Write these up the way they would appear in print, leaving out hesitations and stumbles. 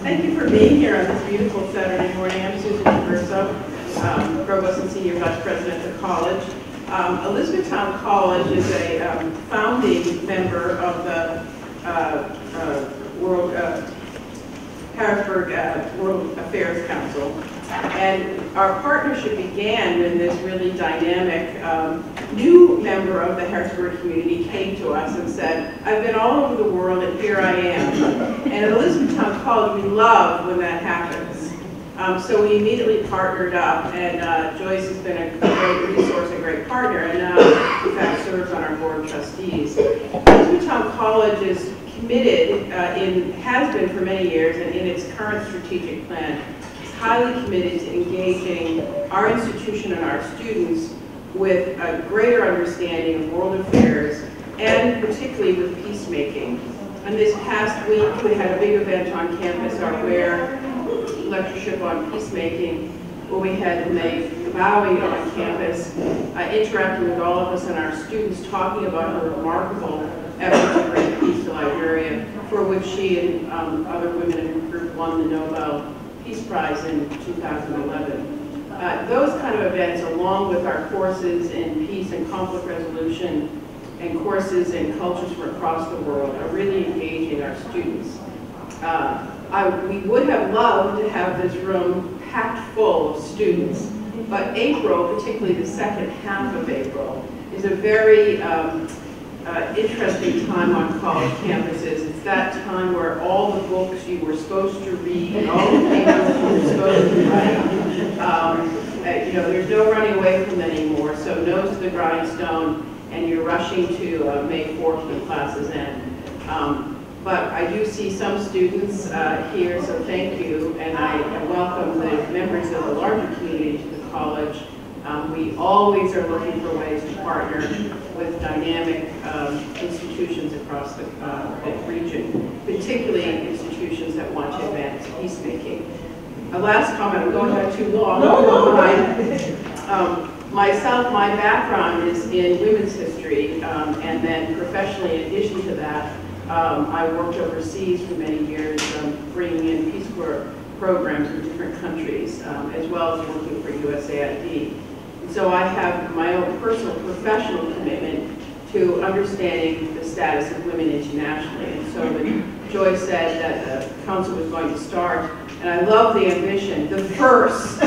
Thank you for being here on this beautiful Saturday morning. I'm Susan Traverso, Provost and Senior Vice President of the college. Elizabethtown College is a founding member of the Harrisburg World Affairs Council. And our partnership began when this really dynamic new member of the Harrisburg community came to us and said, I've been all over the world and here I am. And at Elizabethtown College, we love when that happens. So we immediately partnered up, and Joyce has been a great resource, a great partner, and now, in fact, serves on our board of trustees. Elizabethtown College is committed, has been for many years, and in its current strategic plan, highly committed to engaging our institution and our students with a greater understanding of world affairs, and particularly with peacemaking. And this past week, we had a big event on campus, our WARE lectureship on peacemaking, where we had May Bowie on campus, interacting with all of us and our students, talking about her remarkable effort to bring peace to Liberia, for which she and other women in her group won the Nobel Peace Prize in 2011. Those kind of events, along with our courses in peace and conflict resolution and courses in cultures from across the world, are really engaging our students. We would have loved to have this room packed full of students, but April, particularly the second half of April, is a very interesting time on college campuses. It's that time where all the books you were supposed to read, and all the papers you were supposed to write, there's no running away from them anymore, so nose to the grindstone, and you're rushing to May 4th when classes end. But I do see some students here, so thank you, and I welcome the members of the larger community to the college. We always are looking for ways to partner with dynamic institutions across the region, particularly institutions that want to advance peacemaking. A last comment, I'm going on too long. Myself, my background is in women's history, and then professionally, in addition to that, I worked overseas for many years, bringing in Peace Corps programs in different countries, as well as working for USAID. And so I have my own personal professional commitment to understanding the status of women internationally. And so when Joyce said that the council was going to start, and I love the ambition, the first,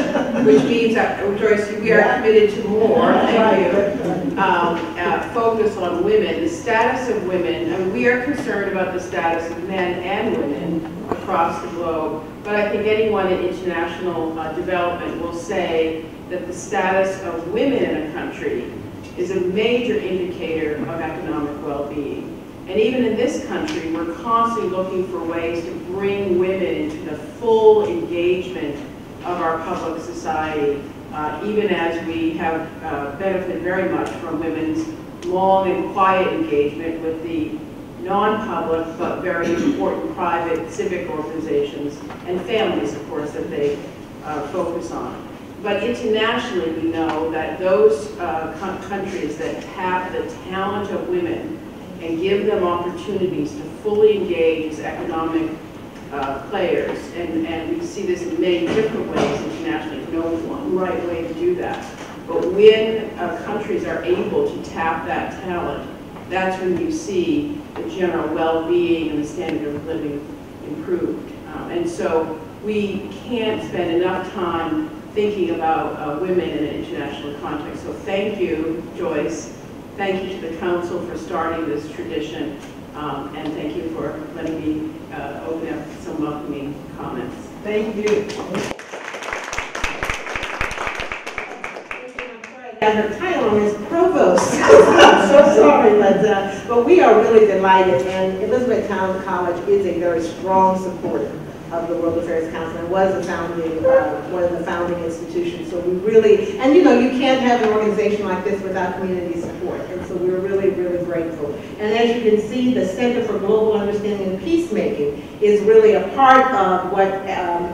which means that, Joyce, we are committed to more, thank you, focus on women, the status of women. I mean, we are concerned about the status of men and women across the globe, but I think anyone in international development will say that the status of women in a country is a major indicator of economic well-being. And even in this country, we're constantly looking for ways to bring women into the full engagement of our public society, even as we have benefited very much from women's long and quiet engagement with the non-public but very important private civic organizations and families, of course, that they focus on. But internationally, we know that those countries that tap the talent of women and give them opportunities to fully engage as economic players, and we see this in many different ways internationally. There's no one right way to do that. But when countries are able to tap that talent, that's when you see the general well-being and the standard of living improved. And so we can't spend enough time thinking about women in an international context. So thank you, Joyce. Thank you to the council for starting this tradition, and thank you for letting me open up some welcoming comments. Thank you. And the title is Provost. I'm so sorry, but we are really delighted, and Elizabethtown College is a very strong supporter of the World Affairs Council, and was a founding, one of the founding institutions. So we really, and you know, you can't have an organization like this without community support, and so we're really, really grateful. And as you can see, the Center for Global Understanding and Peacemaking is really a part of what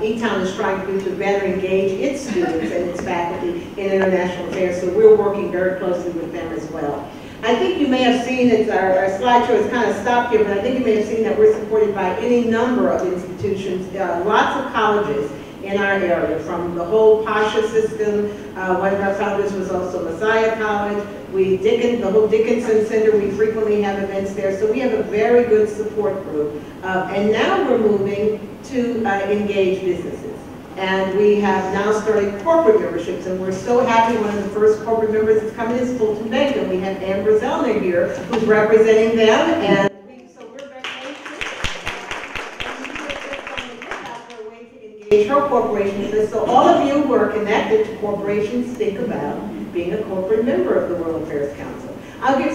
E-Town is trying to do to better engage its students and its faculty in international affairs, so we're working very closely with them as well. I think you may have seen, our slideshow is kind of stopped here, but I think you may have seen that we're supported by any number of institutions, lots of colleges in our area, from the whole Pasha system. One of our founders was also Messiah College. The whole Dickinson Center, we frequently have events there. So we have a very good support group. And now we're moving to engage businesses. And we have now started corporate memberships, and we're so happy one of the first corporate members that's coming is Fulton Bank, and we have Amber Zellner here who's representing them. And so we're very thankful. Her corporation is this. So all of you who are connected to corporations, think about being a corporate member of the World Affairs Council.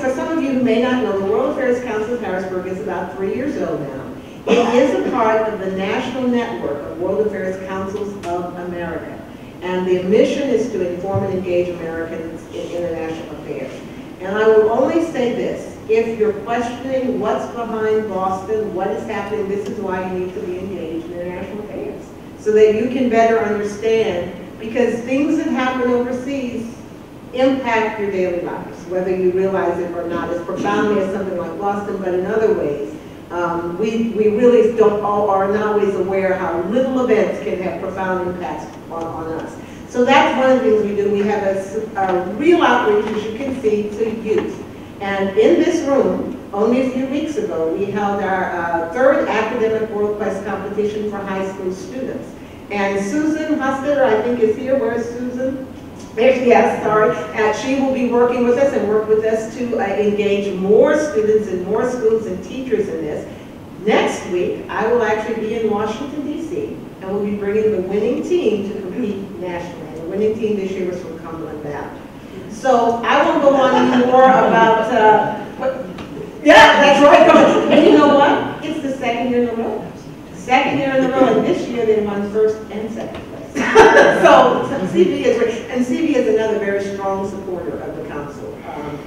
For some of you who may not know, the World Affairs Council of Harrisburg is about 3 years old now. It is a part of the national network of World Affairs Councils of America. And the mission is to inform and engage Americans in international affairs. And I will only say this: if you're questioning what's behind Boston, what is happening, this is why you need to be engaged in international affairs, so that you can better understand, because things that happen overseas impact your daily lives, whether you realize it or not, as profoundly as something like Boston, but in other ways. We really are not always aware how little events can have profound impacts on us. So that's one of the things we do. We have a real outreach, as you can see, to youth. And in this room, only a few weeks ago, we held our third academic World Quest competition for high school students. And Susan Hostetter, I think, is here. Where is Susan? Yes, sorry. She will be working with us and work with us to engage more students and more schools and teachers in this. Next week, I will actually be in Washington, D.C., and we'll be bringing the winning team to compete nationally. And the winning team this year was from Cumberland Valley. So I won't go on anymore about, yeah, that's right. And you know what? It's the second year in a row. Second year in a row, and this year they won first and second place. So CV is another very strong supporter of the council,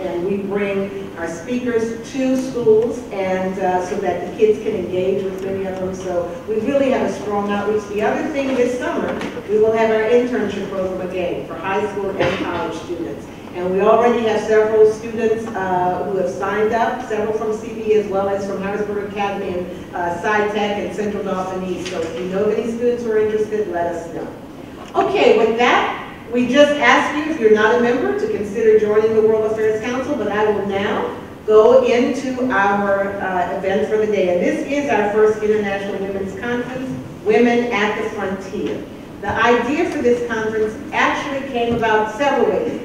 and we bring our speakers to schools, and so that the kids can engage with many of them. So we really have a strong outreach. The other thing this summer, we will have our internship program again for high school and college students. And we already have several students who have signed up, several from CV as well as from Harrisburg Academy and SciTech and Central Dauphin East. So if you know of any students who are interested, let us know. Okay, with that, we just ask you, if you're not a member, to consider joining the World Affairs Council, but I will now go into our event for the day. And this is our first International Women's Conference, Women at the Frontier. The idea for this conference actually came about several ways.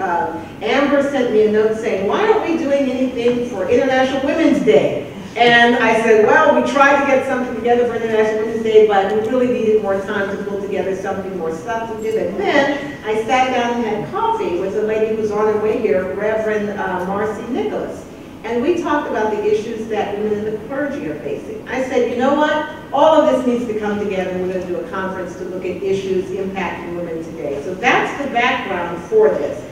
Amber sent me a note saying, why aren't we doing anything for International Women's Day? And I said, well, we tried to get something together for International Women's Day, but we really needed more time to pull together something more substantive. And then I sat down and had coffee with a lady who's on her way here, Reverend Marcy Nicholas. And we talked about the issues that women in the clergy are facing. I said, you know what? All of this needs to come together, and we're going to do a conference to look at issues impacting women today. So that's the background for this.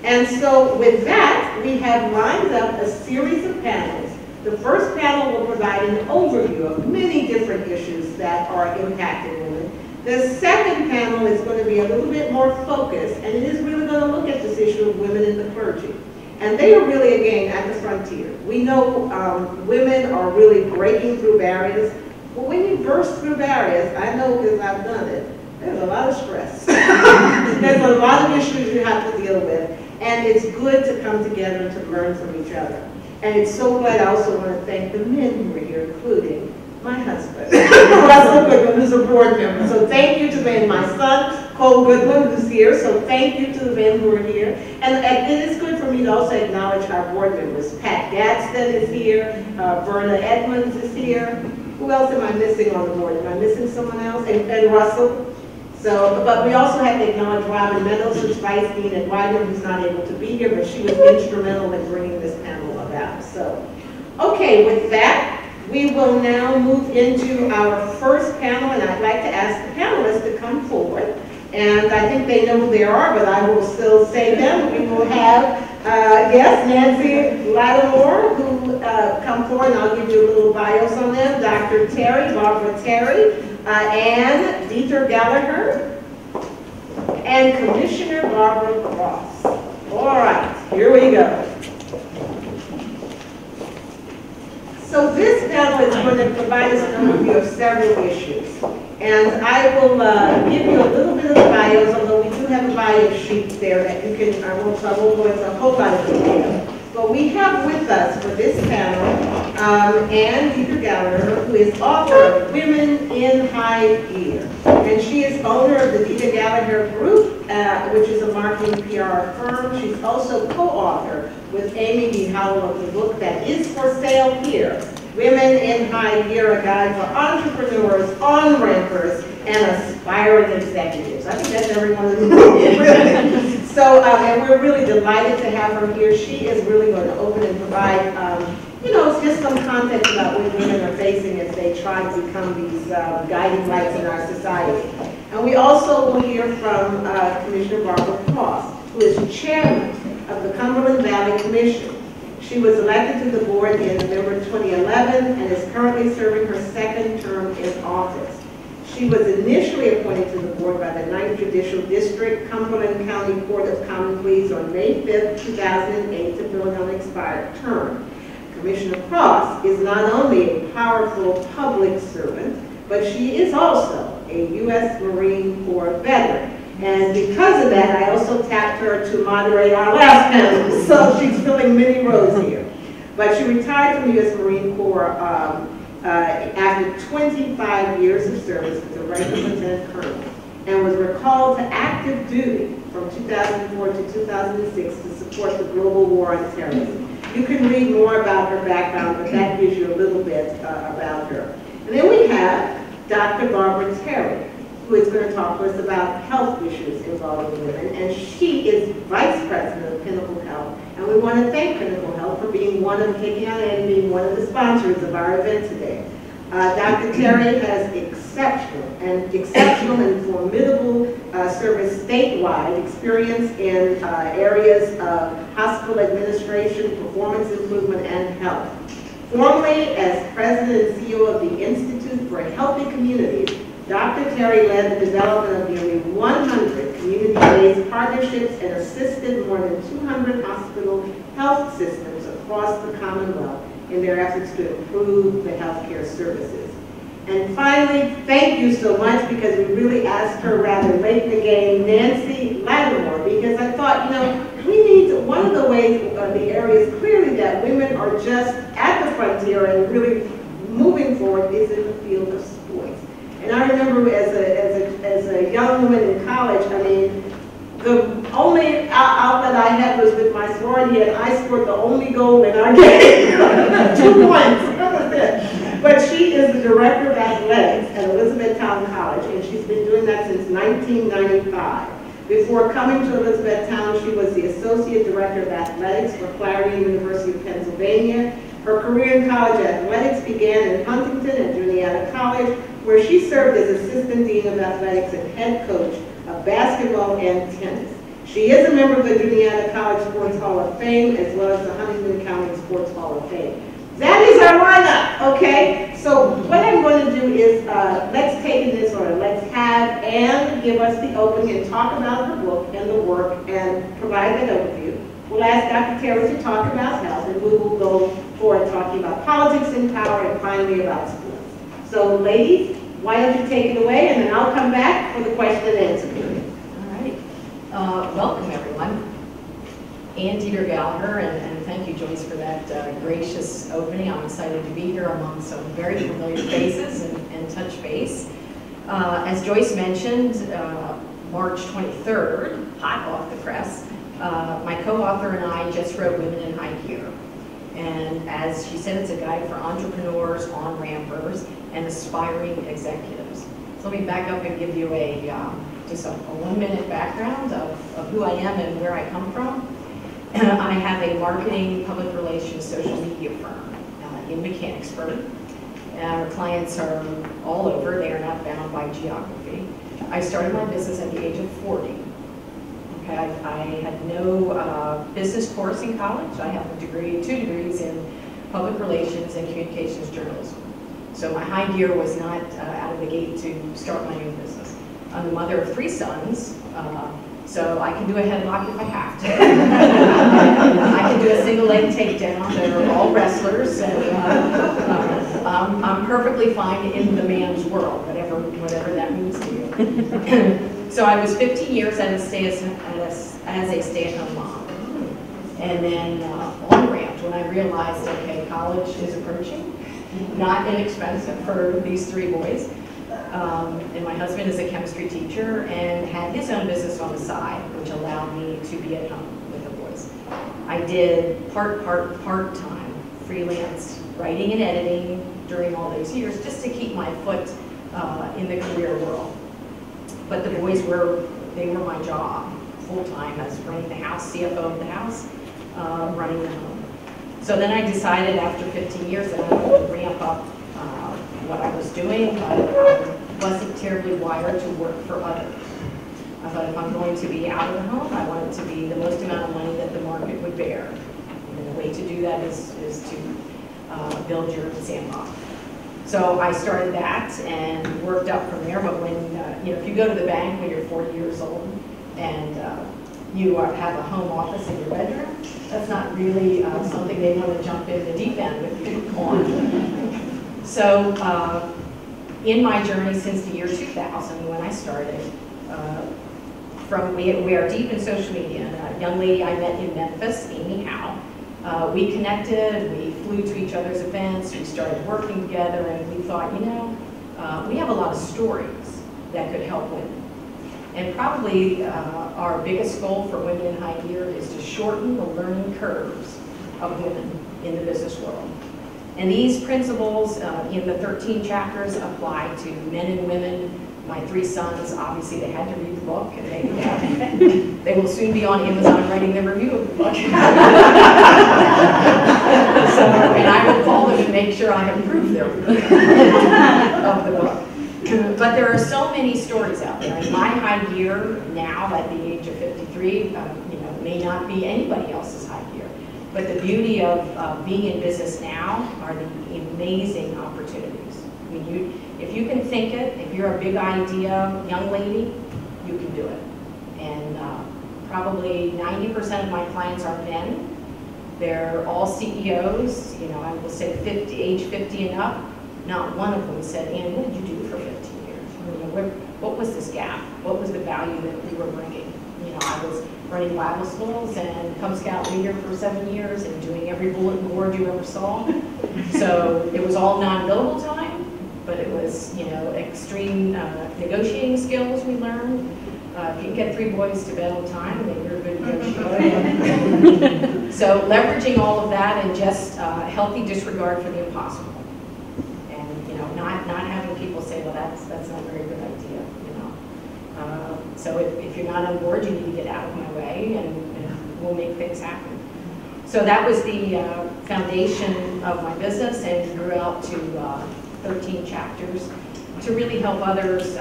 And so with that, we have lined up a series of panels. The first panel will provide an overview of many different issues that are impacting women. The second panel is going to be a little bit more focused, and it is really going to look at this issue of women in the clergy. And they are really, again, at the frontier. We know women are really breaking through barriers. But when you burst through barriers, I know because I've done it, there's a lot of stress. There's a lot of issues you have to deal with. And it's good to come together and to learn from each other. And it's so glad. I also want to thank the men who are here, including my husband, Russell Goodman, who's a board member. So thank you to them. My son, Cole Goodman, who's here. So thank you to the men who are here. And it is good for me to also acknowledge our board members. Pat Gadsden is here. Verna Edmonds is here. Who else am I missing on the board? Am I missing someone else? And Russell. So, but we also have to acknowledge Robin Meadows, who's Vice Dean at Wyden, who's not able to be here, but she was instrumental in bringing this panel about. So, okay, with that, we will now move into our first panel, and I'd like to ask the panelists to come forward. And I think they know who they are, but I will still say them. We will have, yes, Nancy Latimore, who come forward, and I'll give you a little bios on them. Dr. Terry, Barbara Terry, and Deeter Gallaher, and Commissioner Barbara Cross. All right, here we go. So this panel is going to provide us an overview of several issues. And I will give you a little bit of the bios, although we do have a bio sheet there that you can, I won't go into a whole lot of detail. But we have with us for this panel Deeter Gallaher, who is author of Women in High Gear. And she is owner of the Deeter Gallaher Group, which is a marketing PR firm. She's also co-author with Amy D. Howell of the book that is for sale here, Women in High Gear, a guide for entrepreneurs, on-rampers, and aspiring executives. I think that's everyone in the room, really. So, and we're really delighted to have her here. She is really going to open and provide, you know, just some context about what women are facing as they try to become these guiding lights in our society. And we also will hear from Commissioner Barbara Cross, who is chairman of the Cumberland Valley Commission. She was elected to the board in November 2011 and is currently serving her second term in office. She was initially appointed to the board by the 9th Judicial District, Cumberland County Court of Common Pleas on May 5th, 2008 to fill an unexpired term. Commissioner Cross is not only a powerful public servant, but she is also a U.S. Marine Corps veteran. And because of that, I also tapped her to moderate our last panel, so she's filling many roles here. But she retired from the U.S. Marine Corps after 25 years of service as a regular lieutenant colonel, and was recalled to active duty from 2004 to 2006 to support the global war on terrorism. You can read more about her background, but that gives you a little bit about her. And then we have Dr. Barbara Terry, who is going to talk to us about health issues involving women, and she is Vice President of Pinnacle Health. And we want to thank Pinnacle Health for being one of being one of the sponsors of our event today. Dr. Terry has exceptional and formidable service statewide experience in areas of hospital administration, performance improvement, and health. Formerly as President and CEO of the Institute for Healthy Communities, Dr. Terry led the development of nearly 100 community-based partnerships and assisted more than 200 hospital health systems across the Commonwealth in their efforts to improve the healthcare services. And finally, thank you so much, because we really asked her rather late in the game, Nancy Latimore, because I thought, you know, we need one of the ways, the areas clearly that women are just at the frontier and really moving forward is in the field of sports. And I remember as a young woman in college, I mean, the only outlet I had was with my sorority, and I scored the only goal in our game. 2 points, that was it. But she is the Director of Athletics at Elizabethtown College, and she's been doing that since 1995. Before coming to Elizabethtown, she was the Associate Director of Athletics for Clarion University of Pennsylvania. Her career in college athletics began in Huntington at Juniata College, where she served as Assistant Dean of Athletics and Head Coach of Basketball and Tennis. She is a member of the Juniata College Sports Hall of Fame, as well as the Huntington County Sports Hall of Fame. That is our lineup, okay? So what I'm going to do is, let's take in this order. Let's have Anne give us the opening and talk about her book and the work and provide that overview. We'll ask Dr. Terry to talk about health, and we will go forward talking about politics and power, and finally about sports. So ladies, why don't you take it away, and then I'll come back for the question and answer period. All right. Welcome, everyone. Deeter Gallaher, and thank you, Joyce, for that gracious opening. I'm excited to be here among some very familiar faces and touch base. As Joyce mentioned, March 23rd, hot off the press, my co-author and I just wrote Women in High Gear. And as she said, it's a guide for entrepreneurs, on-rampers, and aspiring executives. So let me back up and give you just a 1-minute background of who I am and where I come from. I have a marketing, public relations, social media firm in Mechanicsburg. Our clients are all over. They are not bound by geography. I started my business at the age of 40. Okay, I had no business course in college. I have a degree, 2 degrees in public relations and communications journalism. So my high gear was not out of the gate to start my own business. I'm the mother of 3 sons, So I can do a headlock if I have to. I can do a single leg takedown. They're all wrestlers. And, I'm perfectly fine in the man's world, whatever that means to you. So I was 15 years as a stay-at-home mom. And then on the ranch, when I realized, okay, college is approaching, not inexpensive for these 3 boys. And my husband is a chemistry teacher and had his own business on the side, which allowed me to be at home with the boys. I did part-time freelance writing and editing during all those years just to keep my foot in the career world. But the boys were my job full-time as running the house, CFO of the house, running the home. So then I decided after 15 years that I wanted to ramp up what I was doing, but I wasn't terribly wired to work for others. I thought if I'm going to be out of the home, I want it to be the most amount of money that the market would bear. And the way to do that is to build your sandbox. So I started that and worked up from there. But when, if you go to the bank when you're 40 years old and you have a home office in your bedroom, that's not really something they want to jump in the deep end with you on. So in my journey since the year 2000, when I started, we are deep in social media. And a young lady I met in Memphis, Amy Howe, we connected, we flew to each other's events, we started working together, and we thought, we have a lot of stories that could help women. And probably our biggest goal for women in high gear is to shorten the learning curves of women in the business world. And these principles in the 13 chapters apply to men and women. My 3 sons, obviously they had to read the book, and they will soon be on Amazon writing their review of the book. And I will call them and make sure I approve their review of the book. But there are so many stories out there. And my high gear now, at the age of 53, may not be anybody else's high gear. But the beauty of being in business now are the amazing opportunities. I mean, if you can think it, if you're a big idea young lady, you can do it. And probably 90% of my clients are men. They're all CEOs. I will say age 50 and up. Not one of them said, "Ann, what did you do for 15 years? What was this gap? What was the value that we were bringing?" I was running Bible schools and Cub Scout leader for 7 years and doing every bulletin board you ever saw. So it was all non-billable time, but it was, extreme negotiating skills we learned. If you can get 3 boys to bed on time, then you're a good negotiator. So leveraging all of that and just healthy disregard for the impossible. And, not having people say, well, that's not a very good idea. So if you're not on board, you need to get out of my way, and we'll make things happen. So that was the foundation of my business, and grew out to 13 chapters to really help others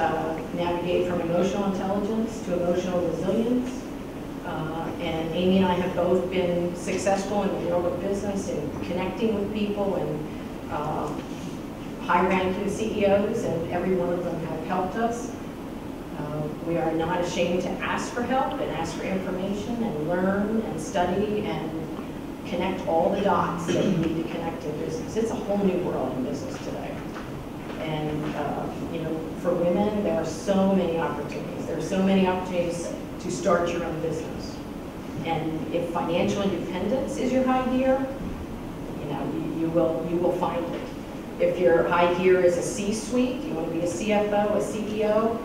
navigate from emotional intelligence to emotional resilience. And Amy and I have both been successful in the world of business and connecting with people and high-ranking CEOs, and every one of them have helped us. We are not ashamed to ask for help and ask for information and learn and study and connect all the dots that you need to connect in business. It's a whole new world in business today. And, for women, there are so many opportunities. There are so many opportunities to start your own business. And if financial independence is your high gear, you will find it. If your high gear is a C-suite, you want to be a CFO, a CEO,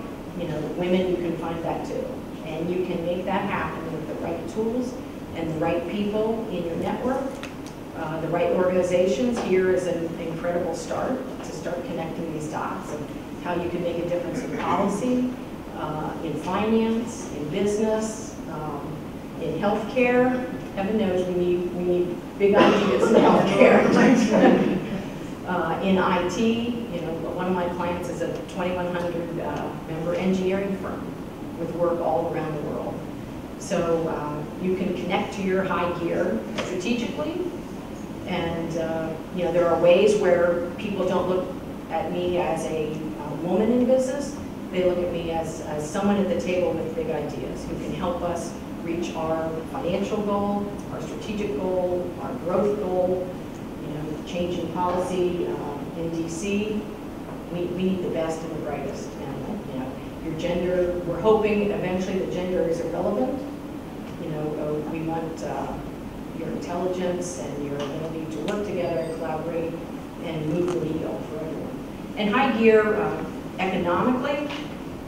women, you can find that too. And you can make that happen with the right tools and the right people in your network, the right organizations. Here is an incredible start to start connecting these dots of how you can make a difference in policy, in finance, in business, in healthcare. Heaven knows we need big ideas in healthcare. In IT, one of my clients is a 2,100 member engineering firm with work all around the world. So you can connect to your high gear strategically, and there are ways where people don't look at me as a woman in business. They look at me as someone at the table with big ideas who can help us reach our financial goal, our strategic goal, our growth goal, changing policy in DC. We need the best and the brightest. And your gender, we're hoping eventually the gender is irrelevant. We want your intelligence and your ability to work together and collaborate and move the needle for everyone. And high gear, economically,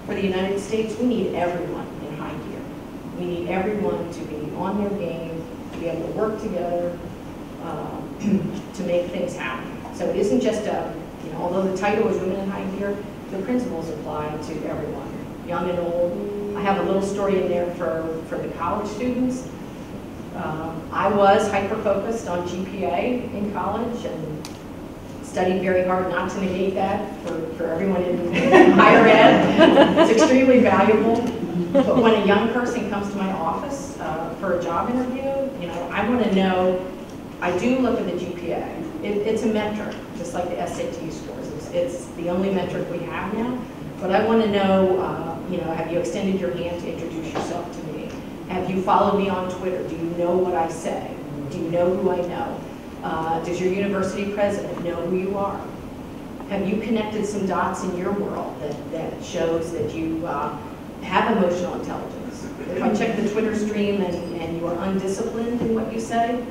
for the United States, we need everyone in high gear. We need everyone to be on their game, to be able to work together, to make things happen. So it isn't just although the title is Women in High Gear, the principles apply to everyone, young and old. I have a little story in there for the college students. I was hyper-focused on GPA in college and studied very hard not to negate that for everyone in higher ed. It's extremely valuable. But when a young person comes to my office for a job interview, I want to know, I do look at the GPA. It's a metric, just like the SAT scores. It's the only metric we have now. But I want to know, have you extended your hand to introduce yourself to me? Have you followed me on Twitter? Do you know what I say? Do you know who I know? Does your university president know who you are? Have you connected some dots in your world that shows that you have emotional intelligence? If I check the Twitter stream and you are undisciplined in what you say,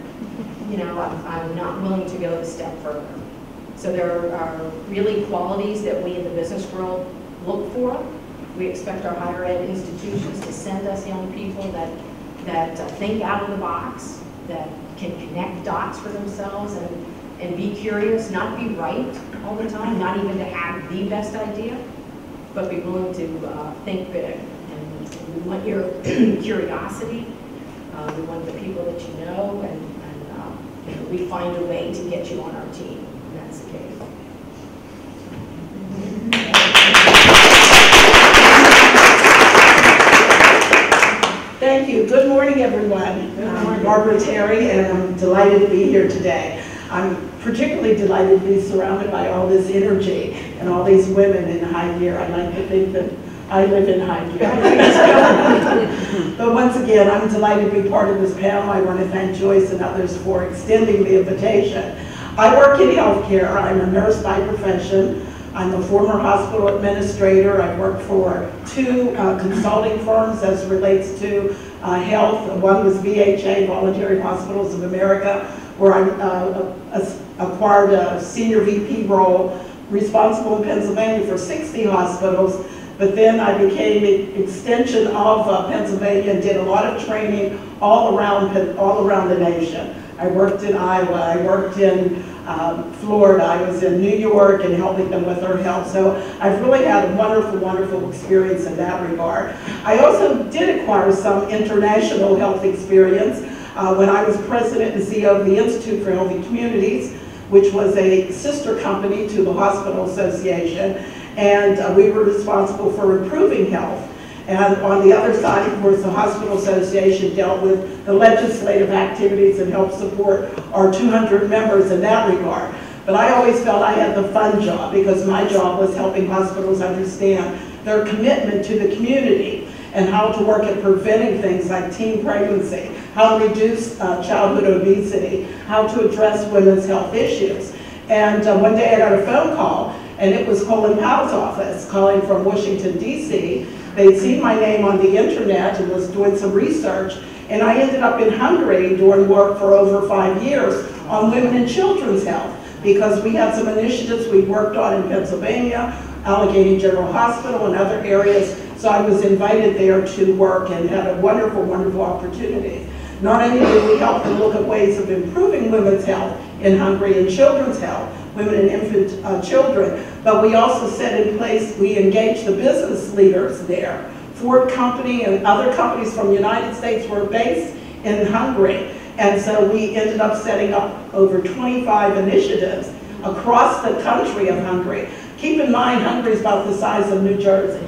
I'm not willing to go a step further. So there are really qualities that we in the business world look for. We expect our higher ed institutions to send us young people that think out of the box, that can connect dots for themselves and be curious, not be right all the time, not even to have the best idea, but be willing to think big. And we want your curiosity. We want the people that you know, and we find a way to get you on our team, and that's the case. Thank you. Good morning, everyone. I'm Barbara Terry, and I'm delighted to be here today. I'm particularly delighted to be surrounded by all this energy and all these women in high gear. I like to think that I live in high gear. But once again, I'm delighted to be part of this panel. I want to thank Joyce and others for extending the invitation. I work in healthcare. I'm a nurse by profession. I'm a former hospital administrator. I've worked for 2 consulting firms as relates to health. One was VHA, Voluntary Hospitals of America, where I acquired a senior VP role responsible in Pennsylvania for 60 hospitals. But then I became an extension of Pennsylvania and did a lot of training all around the nation. I worked in Iowa, I worked in Florida, I was in New York and helping them with their health. So I've really had a wonderful, wonderful experience in that regard. I also did acquire some international health experience when I was president and CEO of the Institute for Healthy Communities, which was a sister company to the Hospital Association, and we were responsible for improving health. And on the other side, of course, the Hospital Association dealt with the legislative activities and helped support our 200 members in that regard. But I always felt I had the fun job because my job was helping hospitals understand their commitment to the community and how to work at preventing things like teen pregnancy, how to reduce childhood obesity, how to address women's health issues. And one day I got a phone call, and it was Colin Powell's office calling from Washington, D.C. They'd seen my name on the internet and was doing some research, and I ended up in Hungary doing work for over 5 years on women and children's health, because we had some initiatives we worked on in Pennsylvania, Allegheny General Hospital and other areas. So I was invited there to work and had a wonderful, wonderful opportunity. Not only did we help them look at ways of improving women's health in Hungary and children's health, women and infant children, but we also set in place, we engaged the business leaders there. Ford Company and other companies from the United States were based in Hungary. And so we ended up setting up over 25 initiatives across the country of Hungary. Keep in mind, Hungary is about the size of New Jersey,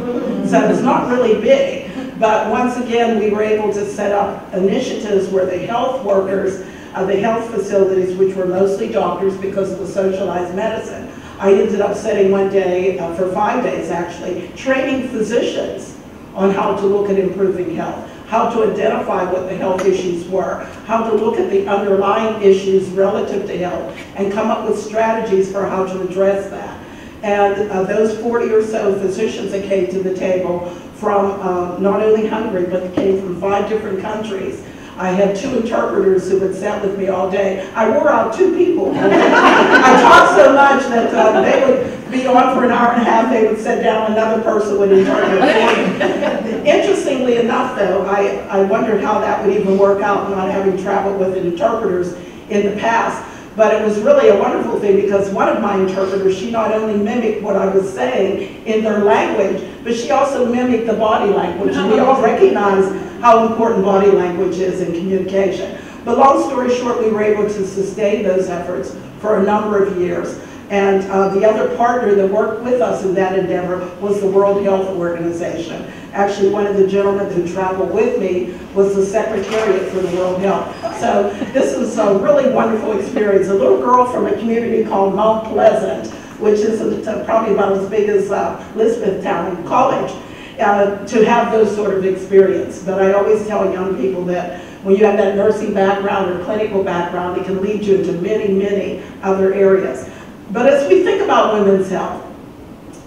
so it's not really big. But once again, we were able to set up initiatives where the health workers, the health facilities, which were mostly doctors because of the socialized medicine, I ended up setting one day, for 5 days actually, training physicians on how to look at improving health, how to identify what the health issues were, how to look at the underlying issues relative to health, and come up with strategies for how to address that. And those 40 or so physicians that came to the table from not only Hungary, but they came from 5 different countries. I had 2 interpreters who would sat with me all day. I wore out 2 people. I talked so much that they would be on for an hour and a half. They would sit down, another person would interpret for me. Interestingly enough, though, I wondered how that would even work out, not having traveled with interpreters in the past. But it was really a wonderful thing because one of my interpreters, she not only mimicked what I was saying in their language, but she also mimicked the body language. And we all recognize how important body language is in communication. But long story short, we were able to sustain those efforts for a number of years. And the other partner that worked with us in that endeavor was the World Health Organization. Actually, one of the gentlemen who traveled with me was the Secretariat for the World Health. So this was a really wonderful experience. A little girl from a community called Mount Pleasant, which is probably about as big as Elizabethtown College, to have those sort of experience. But I always tell young people that when you have that nursing background or clinical background, it can lead you into many, many other areas. But as we think about women's health,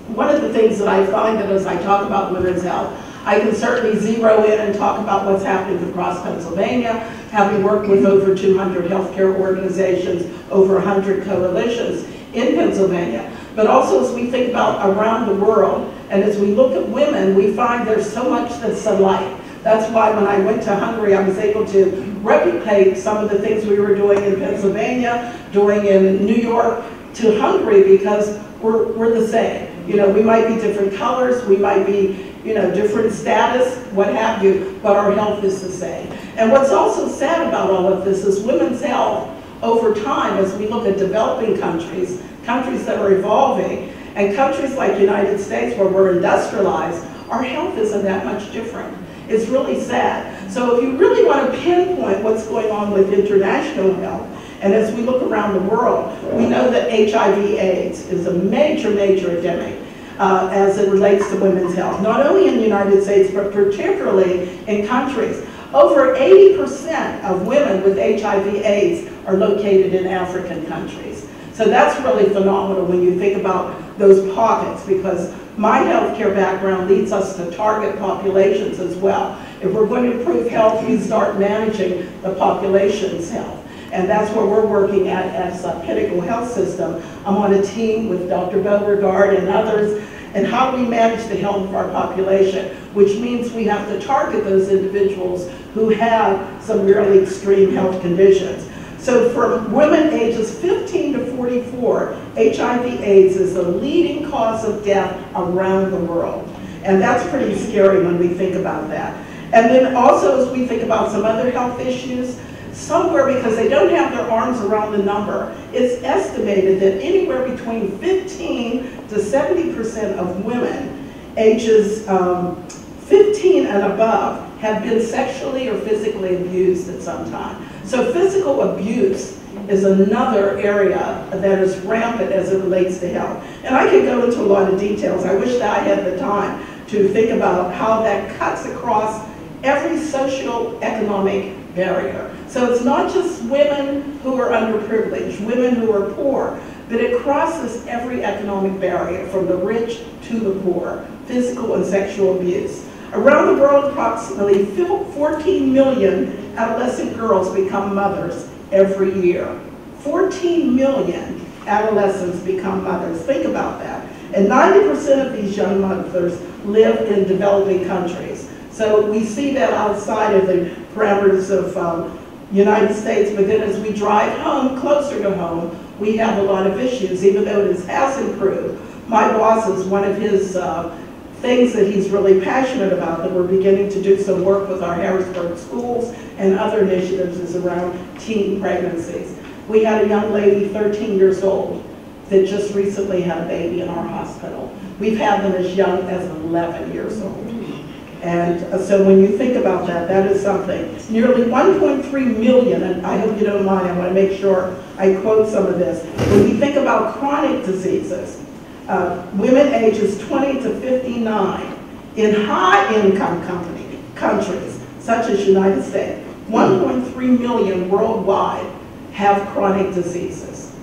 one of the things that I find that as I talk about women's health, I can certainly zero in and talk about what's happening across Pennsylvania, having worked with over 200 healthcare organizations, over 100 coalitions in Pennsylvania. But also as we think about around the world, and as we look at women, we find there's so much that's alike. That's why when I went to Hungary, I was able to replicate some of the things we were doing in Pennsylvania, doing in New York, to Hungary, because we're the same. You know, we might be different colors, we might be, you know, different status, what have you, but our health is the same. And what's also sad about all of this is women's health over time, as we look at developing countries, countries that are evolving, and countries like the United States where we're industrialized, our health isn't that much different. It's really sad. So if you really want to pinpoint what's going on with international health, and as we look around the world, we know that HIV/AIDS is a major, major epidemic as it relates to women's health, not only in the United States, but particularly in countries. Over 80% of women with HIV/AIDS are located in African countries. So that's really phenomenal when you think about those pockets, because my healthcare background leads us to target populations as well. If we're going to improve health, we start managing the population's health. And that's where we're working at as a Pinnacle Health System. I'm on a team with Dr. Beauregard and others, and how do we manage the health of our population, which means we have to target those individuals who have some really extreme health conditions. So for women ages 15 to 44, HIV/AIDS is the leading cause of death around the world. And that's pretty scary when we think about that. And then also as we think about some other health issues, somewhere, because they don't have their arms around the number, it's estimated that anywhere between 15 to 70% of women ages 15 and above have been sexually or physically abused at some time. So physical abuse is another area that is rampant as it relates to health. And I could go into a lot of details. I wish that I had the time to think about how that cuts across every socio-economic barrier. So it's not just women who are underprivileged, women who are poor, but it crosses every economic barrier from the rich to the poor, physical and sexual abuse. Around the world, approximately 14 million adolescent girls become mothers every year. 14 million adolescents become mothers. Think about that. And 90% of these young mothers live in developing countries. So we see that outside of the parameters of United States, but then as we drive home, closer to home, we have a lot of issues, even though it has improved. My boss is one of his things that he's really passionate about, that we're beginning to do some work with our Harrisburg schools and other initiatives, is around teen pregnancies. We had a young lady, 13 years old, that just recently had a baby in our hospital. We've had them as young as 11 years old. And so when you think about that, that is something. Nearly 1.3 million, and I hope you don't mind, I want to make sure I quote some of this. When we think about chronic diseases, women ages 20 to 59 in high-income countries, such as United States, 1.3 million worldwide have chronic diseases.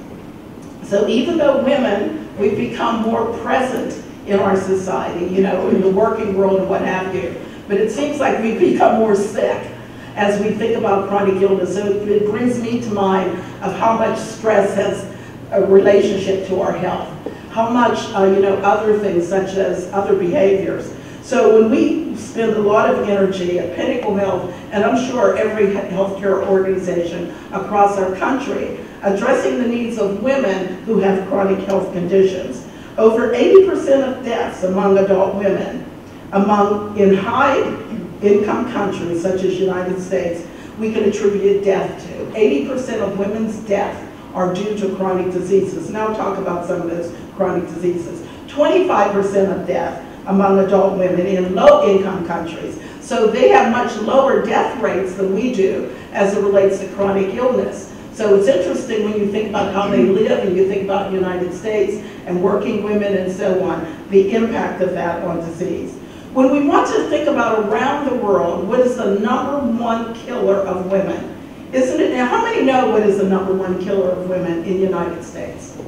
So even though women, we've become more present in our society, you know, in the working world and what have you, but it seems like we've become more sick as we think about chronic illness. So it brings me to mind of how much stress has a relationship to our health, how much, you know, other things such as other behaviors. So when we spend a lot of energy at Pinnacle Health, and I'm sure every healthcare organization across our country, addressing the needs of women who have chronic health conditions. Over 80% of deaths among adult women, in high-income countries such as United States, we can attribute death to. 80% of women's deaths are due to chronic diseases. Now I'll talk about some of those chronic diseases. 25% of death among adult women in low-income countries. So they have much lower death rates than we do as it relates to chronic illness. So it's interesting when you think about how they live and you think about the United States and working women and so on, the impact of that on disease. When we want to think about around the world, what is the #1 killer of women? Isn't it? Now, how many know what is the #1 killer of women in the United States?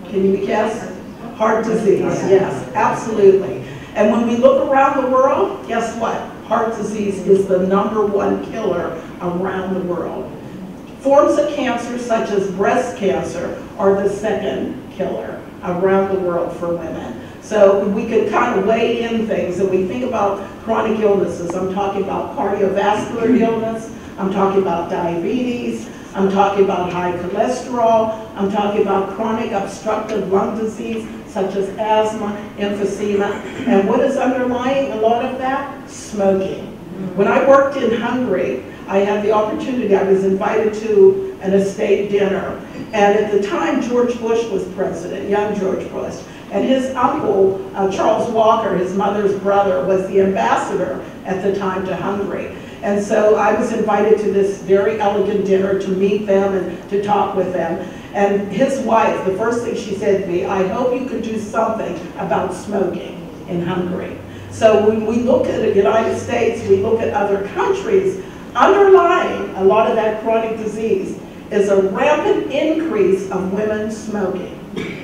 Can you guess? Heart disease, yes, absolutely. And when we look around the world, guess what? Heart disease is the #1 killer around the world. Forms of cancer such as breast cancer are the second killer around the world for women. So we could kind of weigh in things and we think about chronic illnesses. I'm talking about cardiovascular illness, I'm talking about diabetes, I'm talking about high cholesterol, I'm talking about chronic obstructive lung disease such as asthma, emphysema, and what is underlying a lot of that? Smoking. When I worked in Hungary, I had the opportunity, I was invited to an estate dinner, and at the time George Bush was president, young George Bush, and his uncle, Charles Walker, his mother's brother, was the ambassador at the time to Hungary. And so I was invited to this very elegant dinner to meet them and to talk with them. And his wife, the first thing she said to me, I hope you could do something about smoking in Hungary. So when we look at the United States, we look at other countries, underlying a lot of that chronic disease is a rampant increase of women smoking.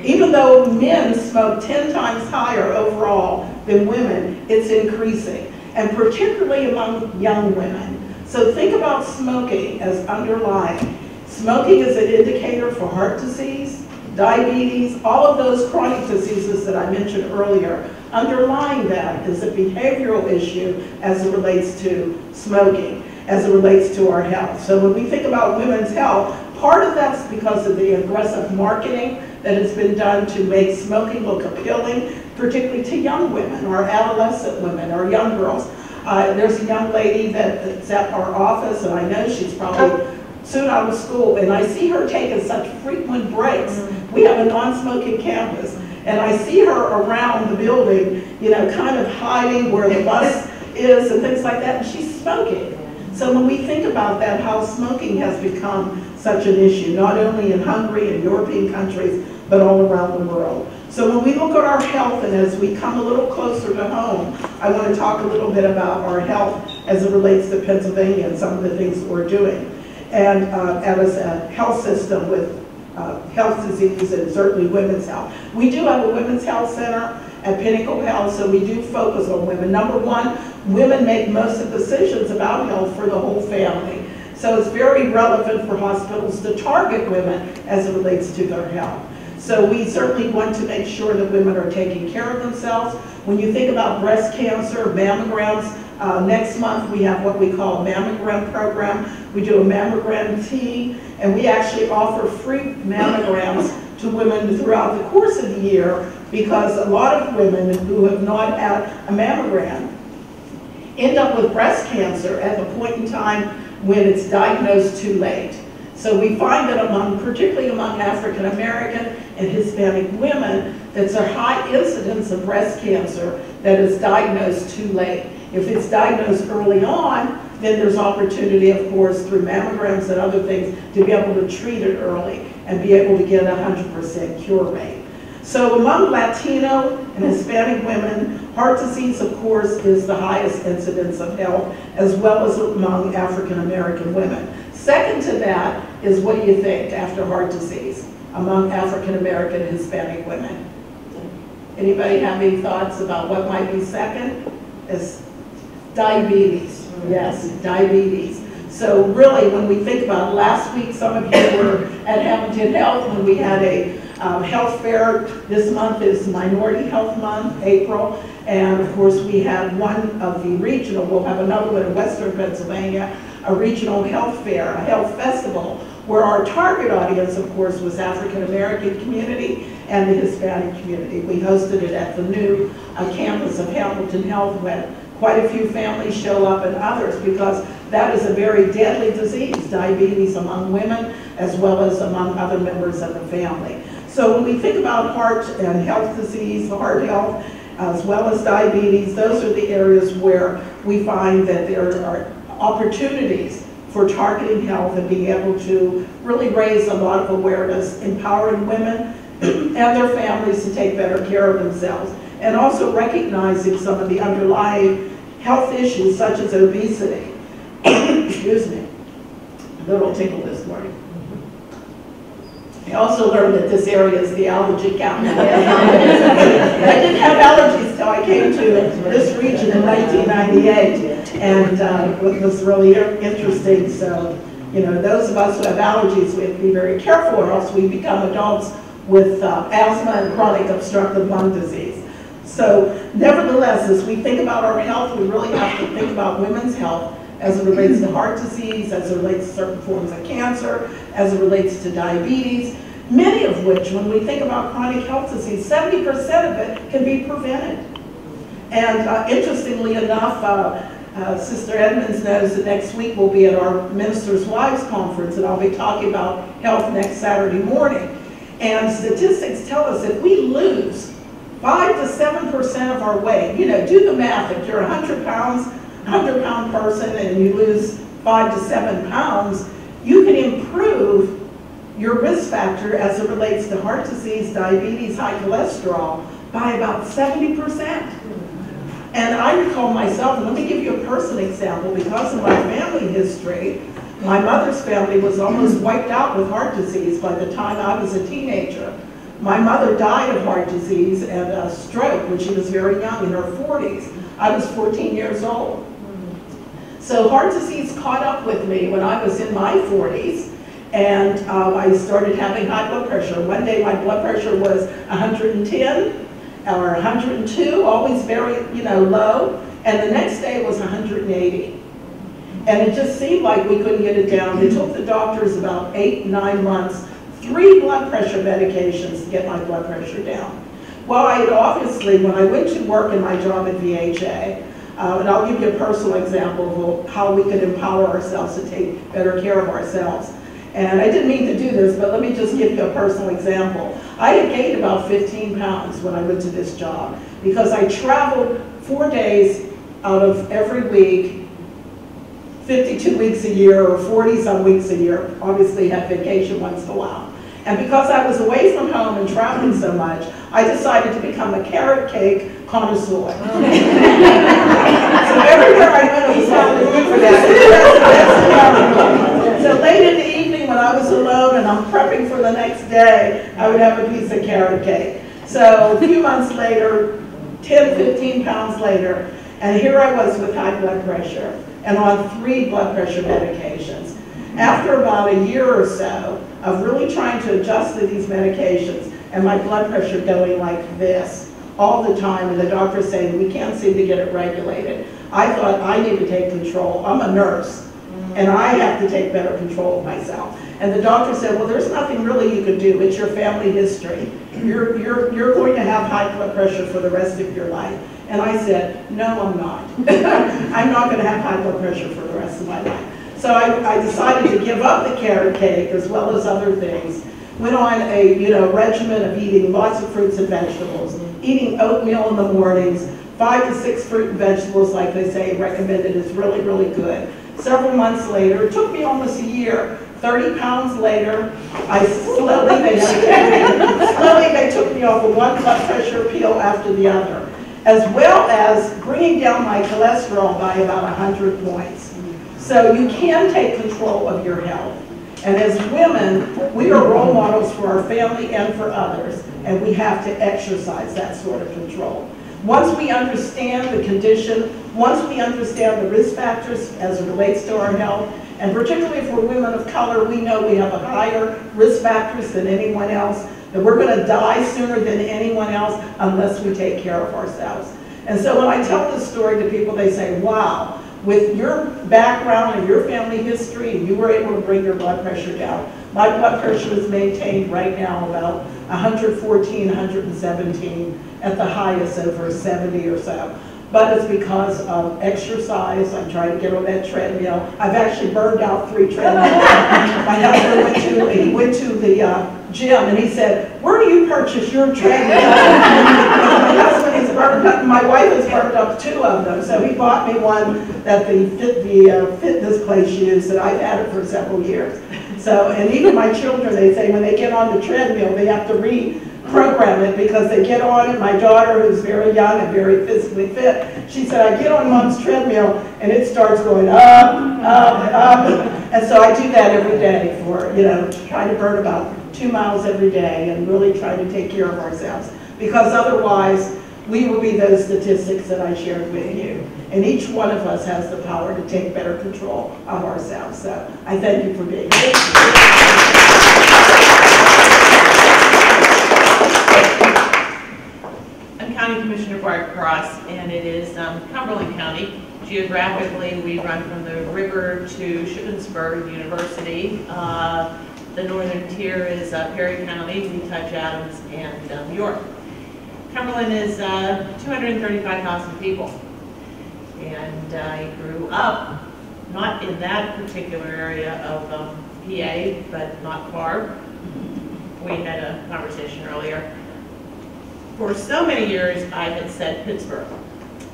Even though men smoke 10 times higher overall than women, it's increasing, and particularly among young women. So think about smoking as underlying. Smoking is an indicator for heart disease, diabetes, all of those chronic diseases that I mentioned earlier. Underlying that is a behavioral issue as it relates to smoking, as it relates to our health. So when we think about women's health, part of that's because of the aggressive marketing that has been done to make smoking look appealing, particularly to young women or adolescent women or young girls. There's a young lady that's at our office, and I know she's probably soon out of school, and I see her taking such frequent breaks. We have a non-smoking campus, and I see her around the building, you know, kind of hiding where the bus is and things like that, and she's smoking. So when we think about that, how smoking has become such an issue, not only in Hungary and European countries, but all around the world. So when we look at our health, and as we come a little closer to home, I want to talk a little bit about our health as it relates to Pennsylvania and some of the things that we're doing. And as a health system with health disease and certainly women's health. We do have a women's health center at Pinnacle Health, so we do focus on women. #1, women make most of the decisions about health for the whole family. So it's very relevant for hospitals to target women as it relates to their health. So we certainly want to make sure that women are taking care of themselves. When you think about breast cancer, mammograms, next month we have what we call a mammogram program. We do a mammogram tea, and we actually offer free mammograms to women throughout the course of the year, because a lot of women who have not had a mammogram end up with breast cancer at the point in time when it's diagnosed too late. So we find that particularly among African American and Hispanic women, that's a high incidence of breast cancer that is diagnosed too late. If it's diagnosed early on, then there's opportunity, of course, through mammograms and other things, to be able to treat it early and be able to get a 100% cure rate. So among Latino and Hispanic women, heart disease, of course, is the highest incidence of health, as well as among African American women. Second to that is, what do you think after heart disease among African American and Hispanic women? Anybody have any thoughts about what might be second? Is diabetes. Yes, diabetes. So really, when we think about last week, some of you were at Hamilton Health when we had a health fair. This month is Minority Health Month, April, and of course we had one of the regional, we'll have another one in Western Pennsylvania, a regional health fair, a health festival, where our target audience, of course, was African American community and the Hispanic community. We hosted it at the new campus of Hamilton Health, when quite a few families show up and others, because that is a very deadly disease, diabetes among women as well as among other members of the family. So when we think about heart and health disease, heart health, as well as diabetes, those are the areas where we find that there are opportunities for targeting health and being able to really raise a lot of awareness, empowering women and their families to take better care of themselves, and also recognizing some of the underlying health issues such as obesity. Excuse me, a little tickle this morning. I also learned that this area is the allergy capital. I didn't have allergies till I came to this region in 1998, and it was really interesting. So, you know, those of us who have allergies, we have to be very careful, or else we become adults with asthma and chronic obstructive lung disease. So, nevertheless, as we think about our health, we really have to think about women's health as it relates to heart disease, as it relates to certain forms of cancer, as it relates to diabetes, many of which, when we think about chronic health disease, 70% of it can be prevented. And interestingly enough, Sister Edmonds knows that next week we'll be at our Ministers' Wives Conference, and I'll be talking about health next Saturday morning. And statistics tell us if we lose 5 to 7% of our weight, you know, do the math. If you're 100 pounds, 100-pound person, and you lose 5 to 7 pounds, you can improve your risk factor as it relates to heart disease, diabetes, high cholesterol by about 70%. And I recall myself, and let me give you a personal example, because of my family history, my mother's family was almost wiped out with heart disease by the time I was a teenager. My mother died of heart disease and a stroke when she was very young, in her 40s. I was 14 years old. So heart disease caught up with me when I was in my 40s, and I started having high blood pressure. One day my blood pressure was 110 or 102, always very, low, and the next day it was 180. And it just seemed like we couldn't get it down. It took the doctors about 8, 9 months, 3 blood pressure medications to get my blood pressure down. Well, I had obviously, when I went to work in my job at VHA, and I'll give you a personal example of how we could empower ourselves to take better care of ourselves. And I didn't mean to do this, but let me just give you a personal example. I had gained about 15 pounds when I went to this job, because I traveled 4 days out of every week, 52 weeks a year, or 40-some weeks a year. Obviously had vacation once in a while. And because I was away from home and traveling so much, I decided to become a carrot cake connoisseur. So everywhere I went, it was probably good for that. So late in the evening when I was alone and I'm prepping for the next day, I would have a piece of carrot cake. So a few months later, 10, 15 pounds later, and here I was with high blood pressure and on 3 blood pressure medications. After about a year or so of really trying to adjust to these medications and my blood pressure going like this all the time, and the doctor saying, we can't seem to get it regulated, I thought, I need to take control. I'm a nurse, and I have to take better control of myself. And the doctor said, well, there's nothing really you can do. It's your family history. You're going to have high blood pressure for the rest of your life. And I said, no, I'm not. I'm not going to have high blood pressure for the rest of my life. So I decided to give up the carrot cake as well as other things. Went on a regimen of eating lots of fruits and vegetables, eating oatmeal in the mornings, 5 5 to 6 fruit and vegetables, like they say, recommended, is really, really good. Several months later, it took me almost a year, 30 pounds later, slowly they took me off of one blood pressure pill after the other, as well as bringing down my cholesterol by about 100 points. So you can take control of your health. And as women, we are role models for our family and for others, and we have to exercise that sort of control. Once we understand the condition, once we understand the risk factors as it relates to our health, and particularly for women of color, we know we have a higher risk factors than anyone else, that we're going to die sooner than anyone else unless we take care of ourselves. And so when I tell this story to people, they say, wow, with your background and your family history, you were able to bring your blood pressure down. My blood pressure is maintained right now about 114, 117, at the highest over 70 or so. But it's because of exercise. I'm trying to get on that treadmill. I've actually burned out 3 treadmills. My husband went to the gym, and he said, "Where do you purchase your treadmill?" My husband has burned up, my wife has burned up 2 of them, so he bought me one that the fitness place used, and I've had it for several years. So, and even my children, they say when they get on the treadmill, they have to reprogram it because they get on it. My daughter, who's very young and very physically fit, she said, I get on Mom's treadmill and it starts going up, up, up. And so I do that every day for, trying to burn about 2 miles every day and really try to take care of ourselves. Because otherwise, we will be those statistics that I shared with you. And each one of us has the power to take better control of ourselves. So I thank you for being here. I'm County Commissioner Bart Cross, and it is Cumberland County. Geographically, we run from the river to Shippensburg University. The northern tier is Perry County. We touch Adams and York. Cumberland is 235,000 people, and I grew up not in that particular area of PA, but not far. We had a conversation earlier. For so many years, I had said Pittsburgh,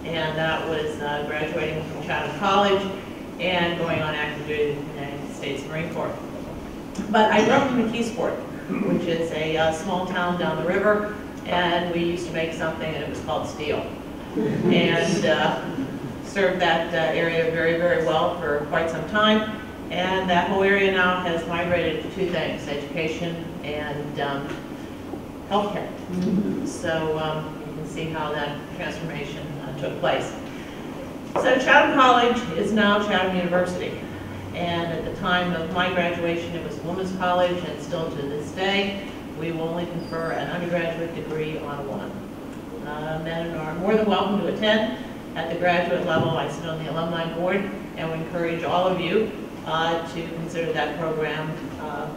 and that was graduating from Chatham College and going on active duty in the United States Marine Corps. But I grew up in McKeesport, which is a small town down the river, and we used to make something, and it was called steel. And served that area very, very well for quite some time. And that whole area now has migrated to 2 things, education and healthcare. So you can see how that transformation took place. So Chatham College is now Chatham University. And at the time of my graduation, it was a women's college, and still to this day, we will only confer an undergraduate degree on a woman. Men are more than welcome to attend. At the graduate level, I sit on the alumni board, and we encourage all of you to consider that program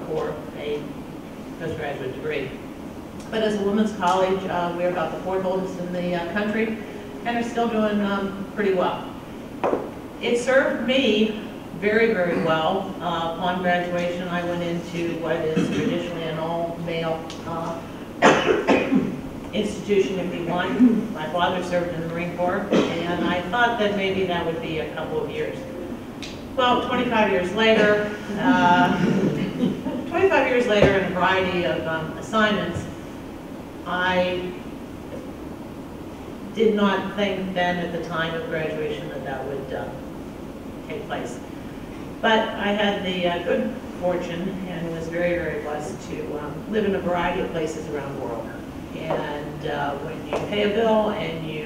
for a postgraduate degree. But as a women's college, we're about the 4th oldest in the country, and are still doing pretty well. It served me very, very well. Upon graduation, I went into what is traditionally an all-male institution in B1. My father served in the Marine Corps, and I thought that maybe that would be a couple of years. Well, 25 years later, in a variety of assignments, I did not think then at the time of graduation that that would take place. But I had the good fortune and was very, very blessed to live in a variety of places around the world. And when you pay a bill and you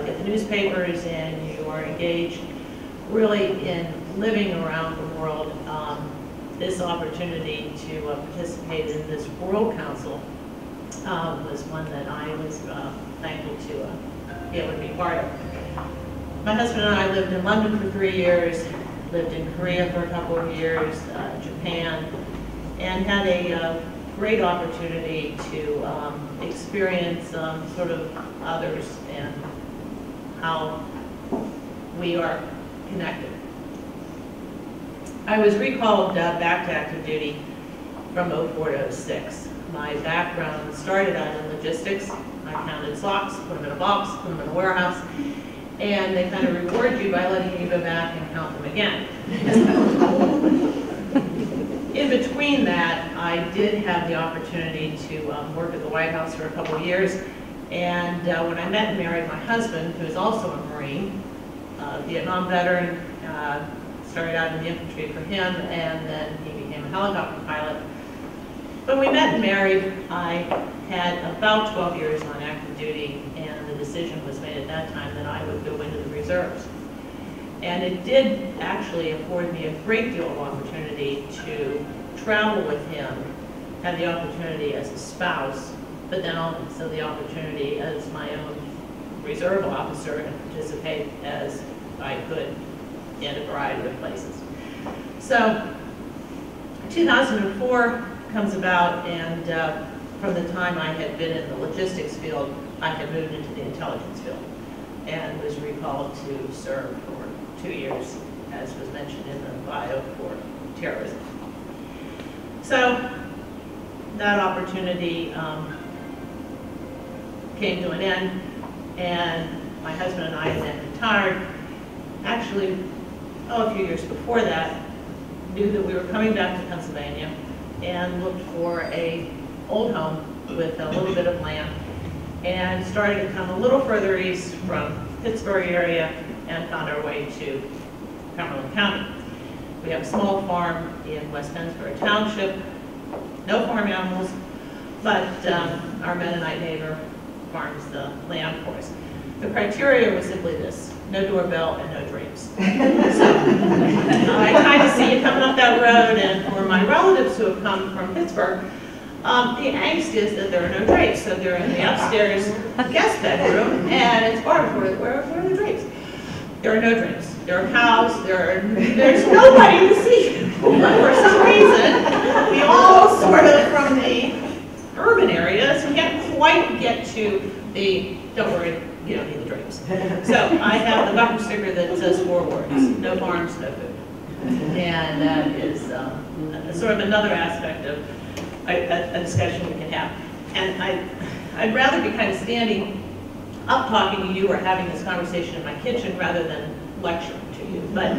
get the newspapers and you are engaged really in living around the world, this opportunity to participate in this World Council was one that I was thankful to be able to be part of. My husband and I lived in London for 3 years, lived in Korea for a couple of years, Japan, and had a great opportunity to experience sort of others and how we are connected. I was recalled back to active duty from 04 to 06. My background started out in logistics. I counted socks, put them in a box, put them in a warehouse, and they kind of reward you by letting you go back and count them again. In between that, I did have the opportunity to work at the White House for a couple of years, and when I met and married my husband, who is also a Marine, Vietnam veteran, started out in the infantry for him, and then he became a helicopter pilot. When we met and married, I had about 12 years on active duty, and the decision was made at that time that I would go into the reserves. And it did actually afford me a great deal of opportunity to travel with him, have the opportunity as a spouse, but then also the opportunity as my own reserve officer and participate as I could in a variety of places. So 2004 comes about, and from the time I had been in the logistics field, I had moved into the intelligence field and was recalled to serve for 2 years, as was mentioned in the bio, for terrorism. So that opportunity came to an end, and my husband and I had then retired. Actually, a few years before that, knew that we were coming back to Pennsylvania and looked for an old home with a little bit of land, and started to come a little further east from Pittsburgh area and found our way to Cumberland County. We have a small farm in West Pennsbury Township, no farm animals, but our Mennonite neighbor farms the land for us. The criteria was simply this: no doorbell and no drapes. So I kind of see you coming up that road, and for my relatives who have come from Pittsburgh, the angst is that there are no drapes. So they're in the upstairs guest bedroom, and it's Barbara, where are the drapes? There are no drapes. There are cows. There's nobody to see. But for some reason, we all sort of from the urban areas can't quite get to the, don't worry, you don't need the drapes. So I have the bumper sticker that says 4 words: no farms, no food. And that is sort of another aspect of a discussion we can have. And I'd rather be kind of standing up talking to you or having this conversation in my kitchen rather than lecturing to you. But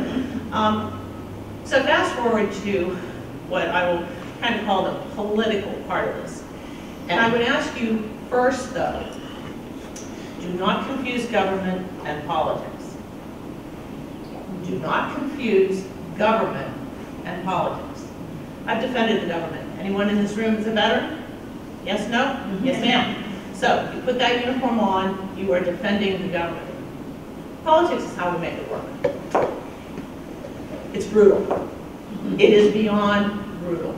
so fast forward to what I will kind of call the political part of this. And I would ask you first, though, do not confuse government and politics. Do not confuse government and politics. I've defended the government. Anyone in this room is a veteran? Yes, no? Yes, ma'am. So you put that uniform on, you are defending the government. Politics is how we make it work. It's brutal. It is beyond brutal.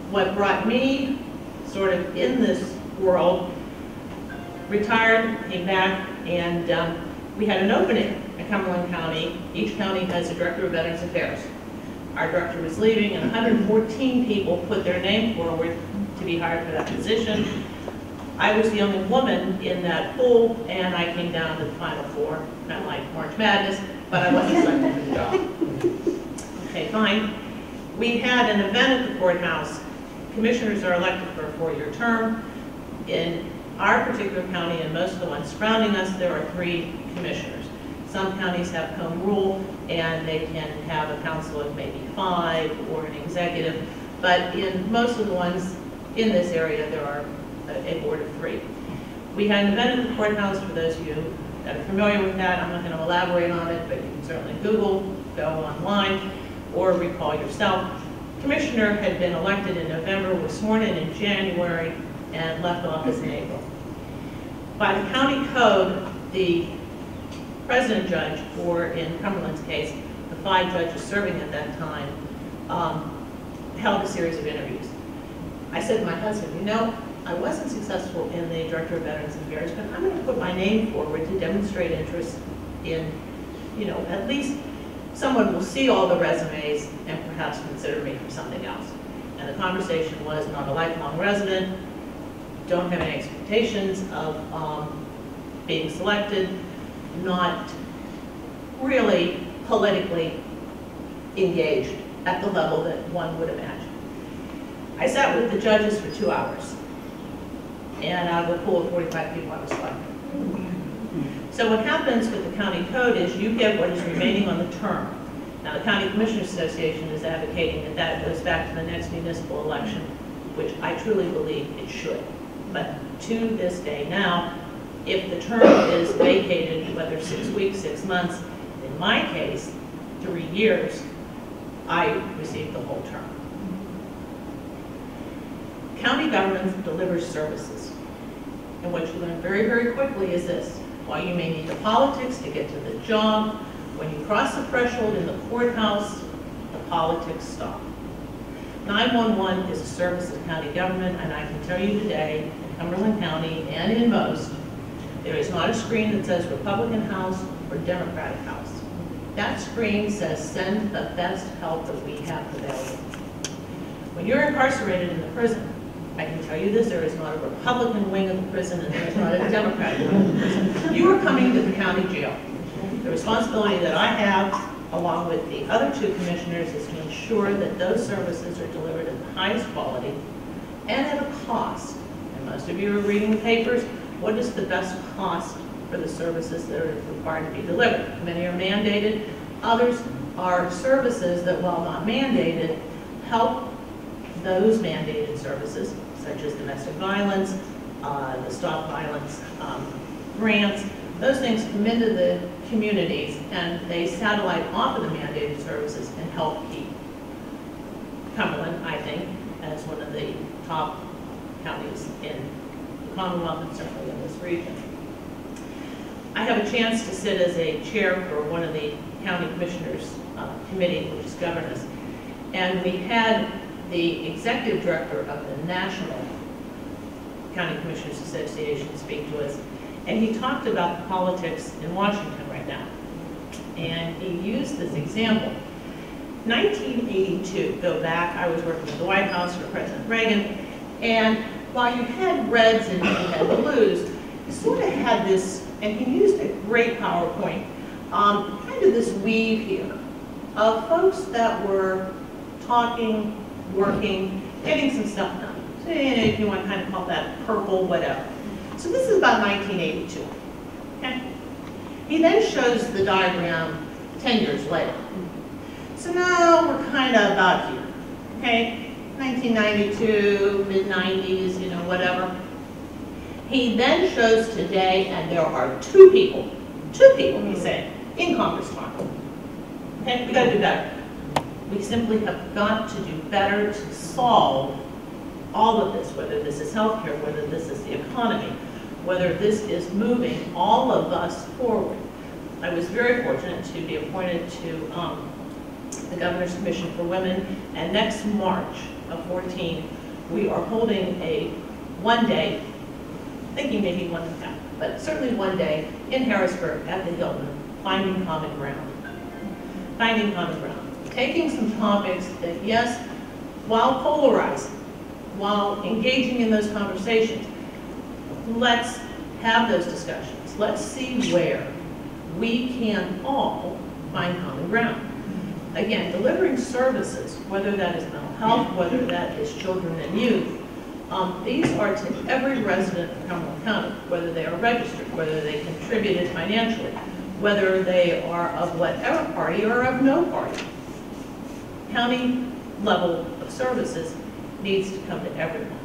What brought me sort of in this world, retired, came back, and we had an opening in Cumberland County. Each county has a director of Veterans Affairs. Our director was leaving, and 114 people put their name forward to be hired for that position. I was the only woman in that pool, and I came down to the final 4, not like March Madness, but I wasn't selected for the job. Okay, fine. We had an event at the courthouse. Commissioners are elected for a 4-year term. In our particular county and most of the ones surrounding us, there are 3 commissioners. Some counties have home rule, and they can have a council of maybe 5 or an executive, but in most of the ones in this area, there are a board of 3. We had an event at the courthouse. For those of you that are familiar with that, I'm not going to elaborate on it, but you can certainly Google, go online, or recall yourself. Commissioner had been elected in November, was sworn in January, and left office in April. By the county code, the president judge, or in Cumberland's case, the 5 judges serving at that time, held a series of interviews. I said to my husband, you know, I wasn't successful in the Director of Veterans Affairs, but I'm going to put my name forward to demonstrate interest in, you know, at least someone will see all the resumes and perhaps consider me for something else. And the conversation was, not a lifelong resident, don't have any expectations of being selected, not really politically engaged at the level that one would imagine. I sat with the judges for 2 hours. And out of a pool of 45 people, I was selected. So what happens with the county code is you get what is remaining on the term. Now, the County Commissioners Association is advocating that that goes back to the next municipal election, which I truly believe it should. But to this day now, if the term is vacated, whether 6 weeks, 6 months, in my case, 3 years, I received the whole term. County government delivers services. And what you learn very, very quickly is this. While you may need the politics to get to the job, when you cross the threshold in the courthouse, the politics stop. 911 is a service of county government, and I can tell you today, in Cumberland County and in most, there is not a screen that says Republican House or Democratic House. That screen says send the best help that we have available. When you're incarcerated in the prison, I can tell you this, there is not a Republican wing of the prison and there is not a Democratic wing of the prison. You are coming to the county jail. The responsibility that I have, along with the other 2 commissioners, is to ensure that those services are delivered at the highest quality and at a cost. And most of you are reading the papers. What is the best cost for the services that are required to be delivered? Many are mandated. Others are services that, while not mandated, help those mandated services, such as domestic violence, the Stop Violence grants. Those things come into the communities and they satellite off of the mandated services and help keep Cumberland, I think, as one of the top counties in the Commonwealth and certainly in this region. I have a chance to sit as a chair for one of the county commissioners committee, which is governance, and we had the executive director of the National County Commissioners Association speak to us, and he talked about the politics in Washington right now. And he used this example. 1982, go back, I was working at the White House for President Reagan, and while you had reds and you had blues, you sort of had this, and he used a great PowerPoint, kind of this weave here of folks that were talking, working, getting some stuff done. So, if you want to kind of call that purple, whatever. So this is about 1982. Okay? He then shows the diagram 10 years later. So now we're kind of about here. Okay? 1992, mid-90s, you know, whatever. He then shows today, and there are two people, he's saying, in Congress tomorrow. Okay? We got to do better. We simply have got to do better to solve all of this, whether this is healthcare, whether this is the economy, whether this is moving all of us forward. I was very fortunate to be appointed to the Governor's Commission for Women, and next March of 14, we are holding a one-day, thinking maybe 1.5, but certainly one day in Harrisburg at the Hilton, finding common ground. Finding common ground. Taking some topics that, yes, while polarizing, while engaging in those conversations, let's have those discussions. Let's see where we can all find common ground. Again, delivering services, whether that is mental health, whether that is children and youth, these are to every resident of Cumberland County, whether they are registered, whether they contributed financially, whether they are of whatever party or of no party. County level of services needs to come to everyone.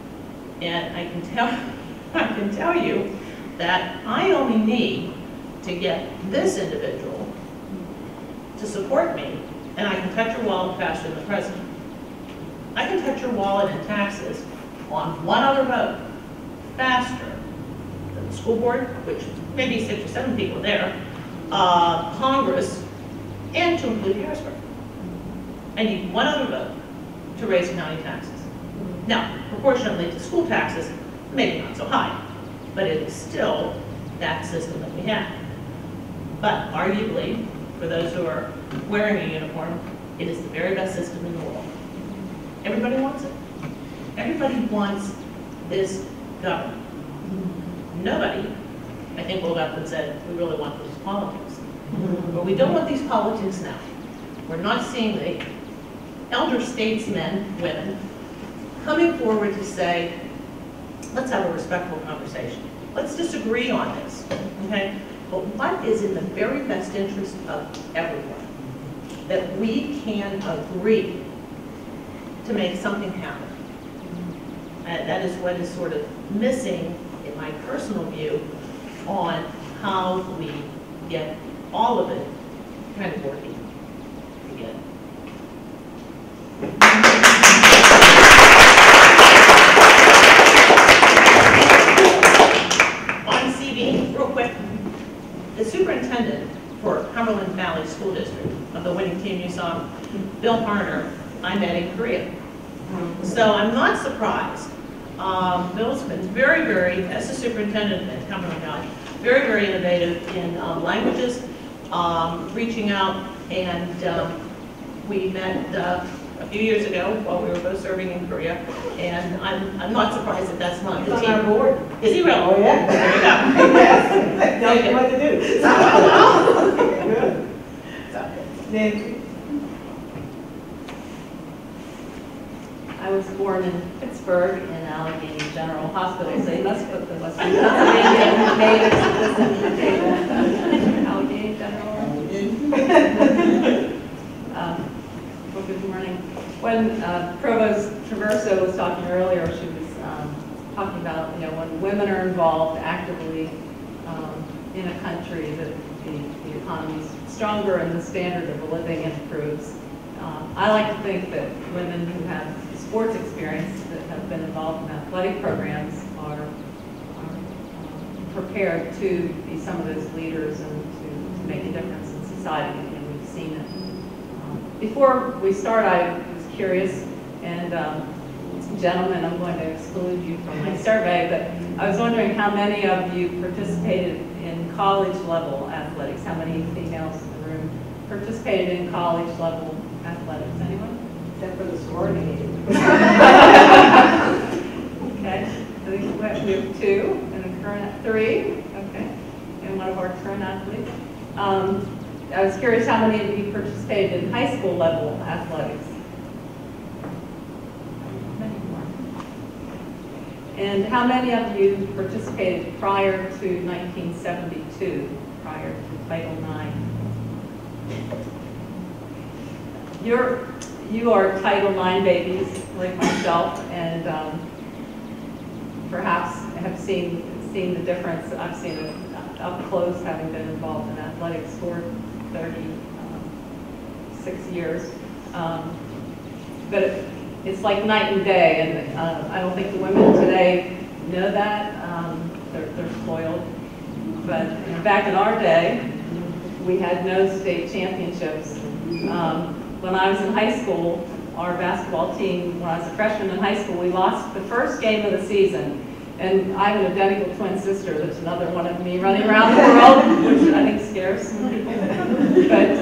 And I can tell you that I only need to get this individual to support me, and I can touch your wallet faster than the president. I can touch your wallet and taxes on one other vote faster than the school board, which maybe 6 or 7 people there, Congress, and to include Harrisburg. I need one other vote to raise county taxes. Now, proportionately to school taxes, maybe not so high, but it is still that system that we have. But arguably, for those who are wearing a uniform, it is the very best system in the world. Everybody wants it. Everybody wants this government. Nobody, I think, will up and said, we really want these politics. But we don't want these politics now. We're not seeing the elder statesmen, women, coming forward to say, let's have a respectful conversation. Let's disagree on this, okay? But what is in the very best interest of everyone? That we can agree to make something happen. And that is what is sort of missing, in my personal view, on how we get all of it kind of working together. On CV, real quick, the superintendent for Cumberland Valley School District, of the winning team you saw, Bill Harner, I met in Korea. So I'm not surprised. Bill's been very, very, as the superintendent at Cumberland Valley, very, very innovative in languages, reaching out, and we met a few years ago while we were both serving in Korea, and I'm not surprised that that's not the He's team. on our board. Is he really? Oh, yeah. There you go. Yes. Tell you what to do. Good. Nancy? I was born in Pittsburgh in Allegheny General Hospital, so you must put the Western Pennsylvania natives at this end of the table. Allegheny General. Well, good morning. When Provost Traverso was talking earlier, she was talking about, when women are involved actively in a country, that the economy is stronger and the standard of living improves. I like to think that women who have sports experience, that have been involved in athletic programs, are prepared to be some of those leaders and to make a difference in society, and we've seen it. Before we start, I was curious, and gentlemen, I'm going to exclude you from my survey, but I was wondering how many of you participated in college level athletics? How many females in the room participated in college level athletics? Anyone? Except for the sorority meeting. Okay, I think we have 2 and a current 3. Okay, and one of our current athletes. I was curious how many of you participated in high school level athletics. Many more. And how many of you participated prior to 1972, prior to Title IX? You are Title IX babies, like myself, and perhaps have seen the difference. I've seen it up close, having been involved in athletics for 36 years. But it's like night and day, and I don't think the women today know that. They're spoiled. But back in our day, we had no state championships. When I was in high school, our basketball team, when I was a freshman in high school, we lost the first game of the season. And I have an identical twin sister. There's another one of me running around the world, which I think scares some people. But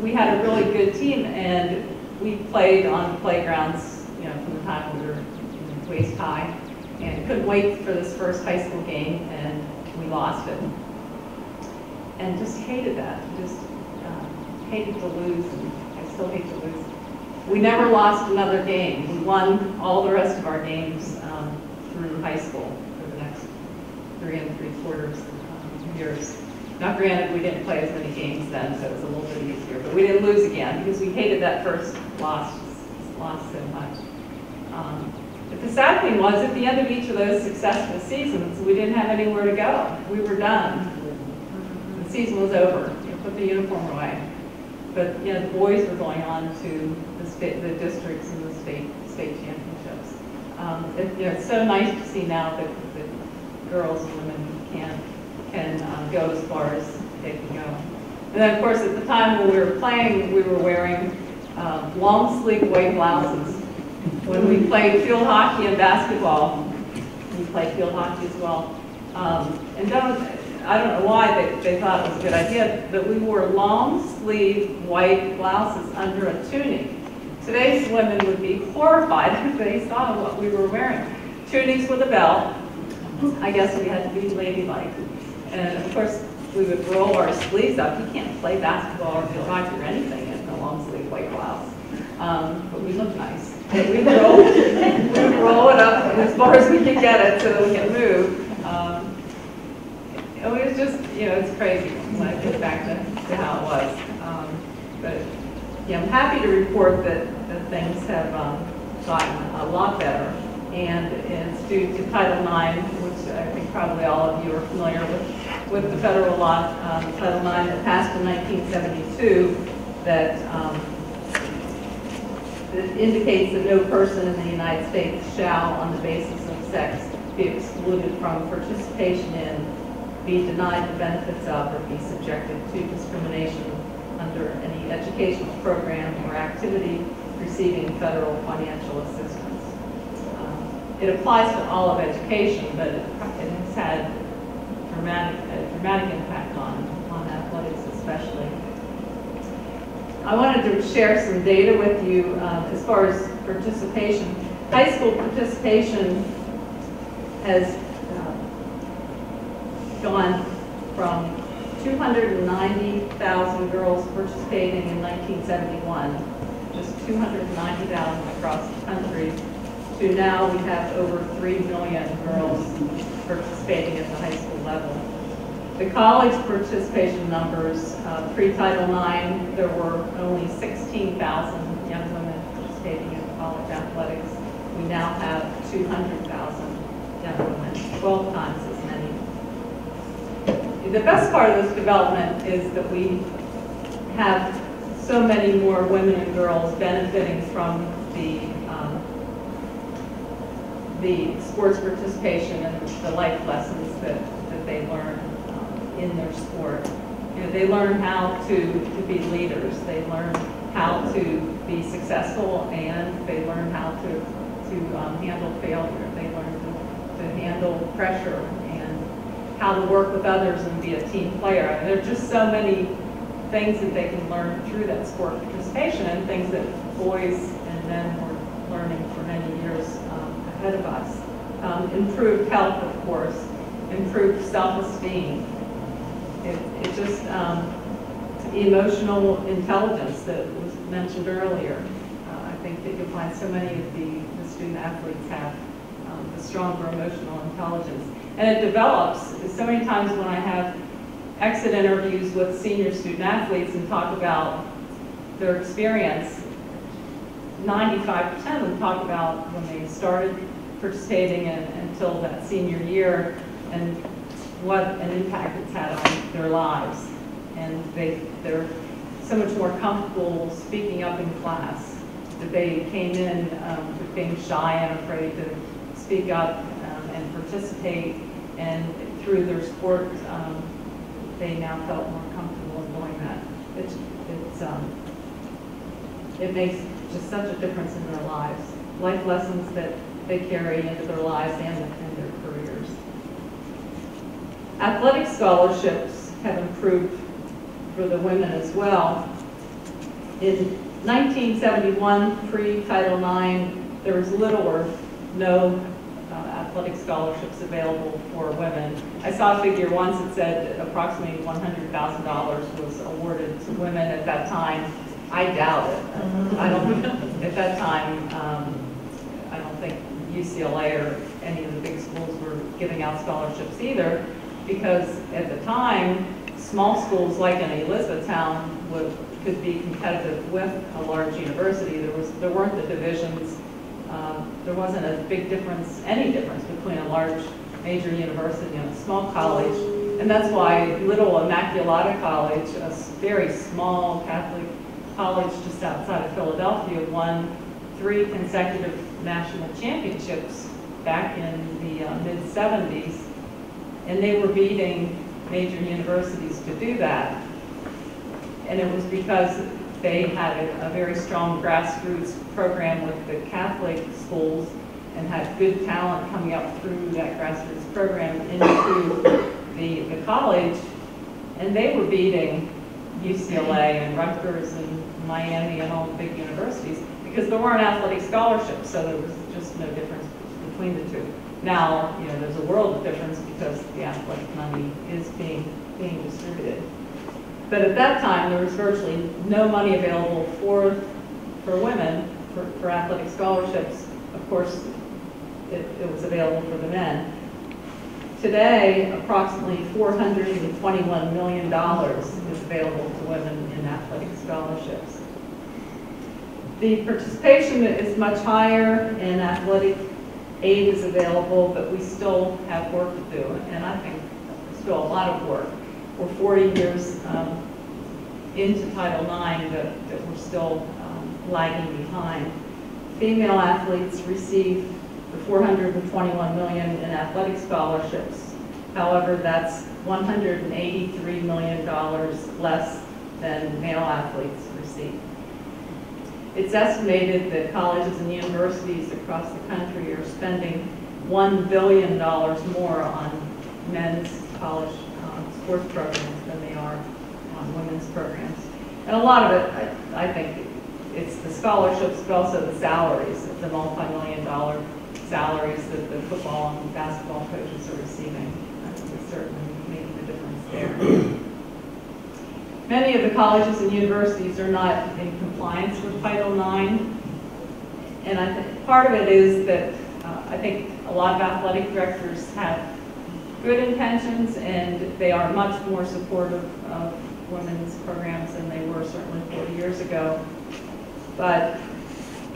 we had a really good team, and we played on playgrounds, from the time we were waist high, and couldn't wait for this first high school game, and we lost it. And just hated that. Just hated to lose, and I still hate to lose. We never lost another game. We won all the rest of our games through high school for the next 3 3/4 years. Now, granted, we didn't play as many games then, so it was a little bit easier, but we didn't lose again because we hated that first loss so much. But the sad thing was, at the end of each of those successful seasons, we didn't have anywhere to go. We were done. The season was over. You put the uniform away. But the boys were going on to the districts and the state championships. It's so nice to see now that girls and women can go as far as they can go. And then, of course, at the time when we were playing, we were wearing long sleeve white blouses. When we played field hockey and basketball, we played field hockey as well. And I don't know why they thought it was a good idea, but we wore long sleeve white blouses under a tunic. Today's women would be horrified if they saw what we were wearing. Tunics with a belt. I guess we had to be ladylike. And of course, we would roll our sleeves up. You can't play basketball or field hockey or anything in a long sleeve white blouse. But we looked nice. We'd roll it up as far as we could get it so that we can move. It was just, it's crazy when I get back to how it was. But yeah, I'm happy to report that things have gotten a lot better. And it's due to Title IX, which I think probably all of you are familiar with the federal law, Title IX that passed in 1972, that it indicates that no person in the United States shall, on the basis of sex, be excluded from participation in, be denied the benefits of, or be subjected to discrimination under any educational program or activity receiving federal financial assistance. It applies to all of education, but it has had a dramatic impact on athletics especially. I wanted to share some data with you as far as participation. High school participation has gone from 290,000 girls participating in 1971, just 290,000 across the country, to now we have over 3 million girls participating at the high school level. The college participation numbers, pre-Title IX, there were only 16,000 young women participating in college athletics. We now have 200,000 young women, 12 times as many. The best part of this development is that we have so many more women and girls benefiting from the sports participation and the life lessons that they learn in their sport. They learn how to be leaders. They learn how to be successful, and they learn how to handle failure. They learn to handle pressure and how to work with others and be a team player. I mean, there are just so many things that they can learn through that sport participation, and things that boys and men were learning for many years ahead of us. Improved health, of course, improved self-esteem. It just emotional intelligence that was mentioned earlier. I think that you'll find so many of the student athletes have a stronger emotional intelligence. And it develops. So many times when I have exit interviews with senior student athletes and talk about their experience, 95% of them talk about when they started participating until that senior year and what an impact it's had on their lives. And they're so much more comfortable speaking up in class. That they came in with being shy and afraid to speak up and participate, and through their sport, they now felt more comfortable in doing that. It makes just such a difference in their lives. Life lessons that they carry into their lives and their careers. Athletic scholarships have improved for the women as well. In 1971, pre-Title IX, there was little or no athletic scholarships available for women. I saw a figure once that said approximately $100,000 was awarded to women at that time. I doubt it. I don't. At that time, I don't think UCLA or any of the big schools were giving out scholarships either, because at the time, small schools like in Elizabethtown could be competitive with a large university. There weren't the divisions. There wasn't a big difference, any difference between a large major university and a small college. And that's why Little Immaculata College, a very small Catholic college just outside of Philadelphia, won 3 consecutive national championships back in the mid-70s. And they were beating major universities to do that. And it was because they had a very strong grassroots program with the Catholic schools and had good talent coming up through that grassroots program into the college. And they were beating UCLA and Rutgers and Miami and all the big universities because there weren't athletic scholarships, so there was just no difference between the two. Now, there's a world of difference because the athletic money is being distributed. But at that time, there was virtually no money available for women for athletic scholarships, of course, it was available for the men. Today, approximately $421 million is available to women in athletic scholarships. The participation is much higher and athletic aid is available, but we still have work to do, and I think still a lot of work. We're 40 years into Title IX that we're still lagging behind. Female athletes receive the $421 million in athletic scholarships. However, that's $183 million less than male athletes receive. It's estimated that colleges and universities across the country are spending $1 billion more on men's college sports programs than they are on women's programs. And a lot of it, I think, it's the scholarships, but also the salaries, the multi-million-dollar salaries that the football and basketball coaches are receiving. I think it's certainly making a difference there. Many of the colleges and universities are not in compliance with Title IX, and I think part of it is that I think a lot of athletic directors have good intentions, and they are much more supportive of women's programs than they were certainly 40 years ago. But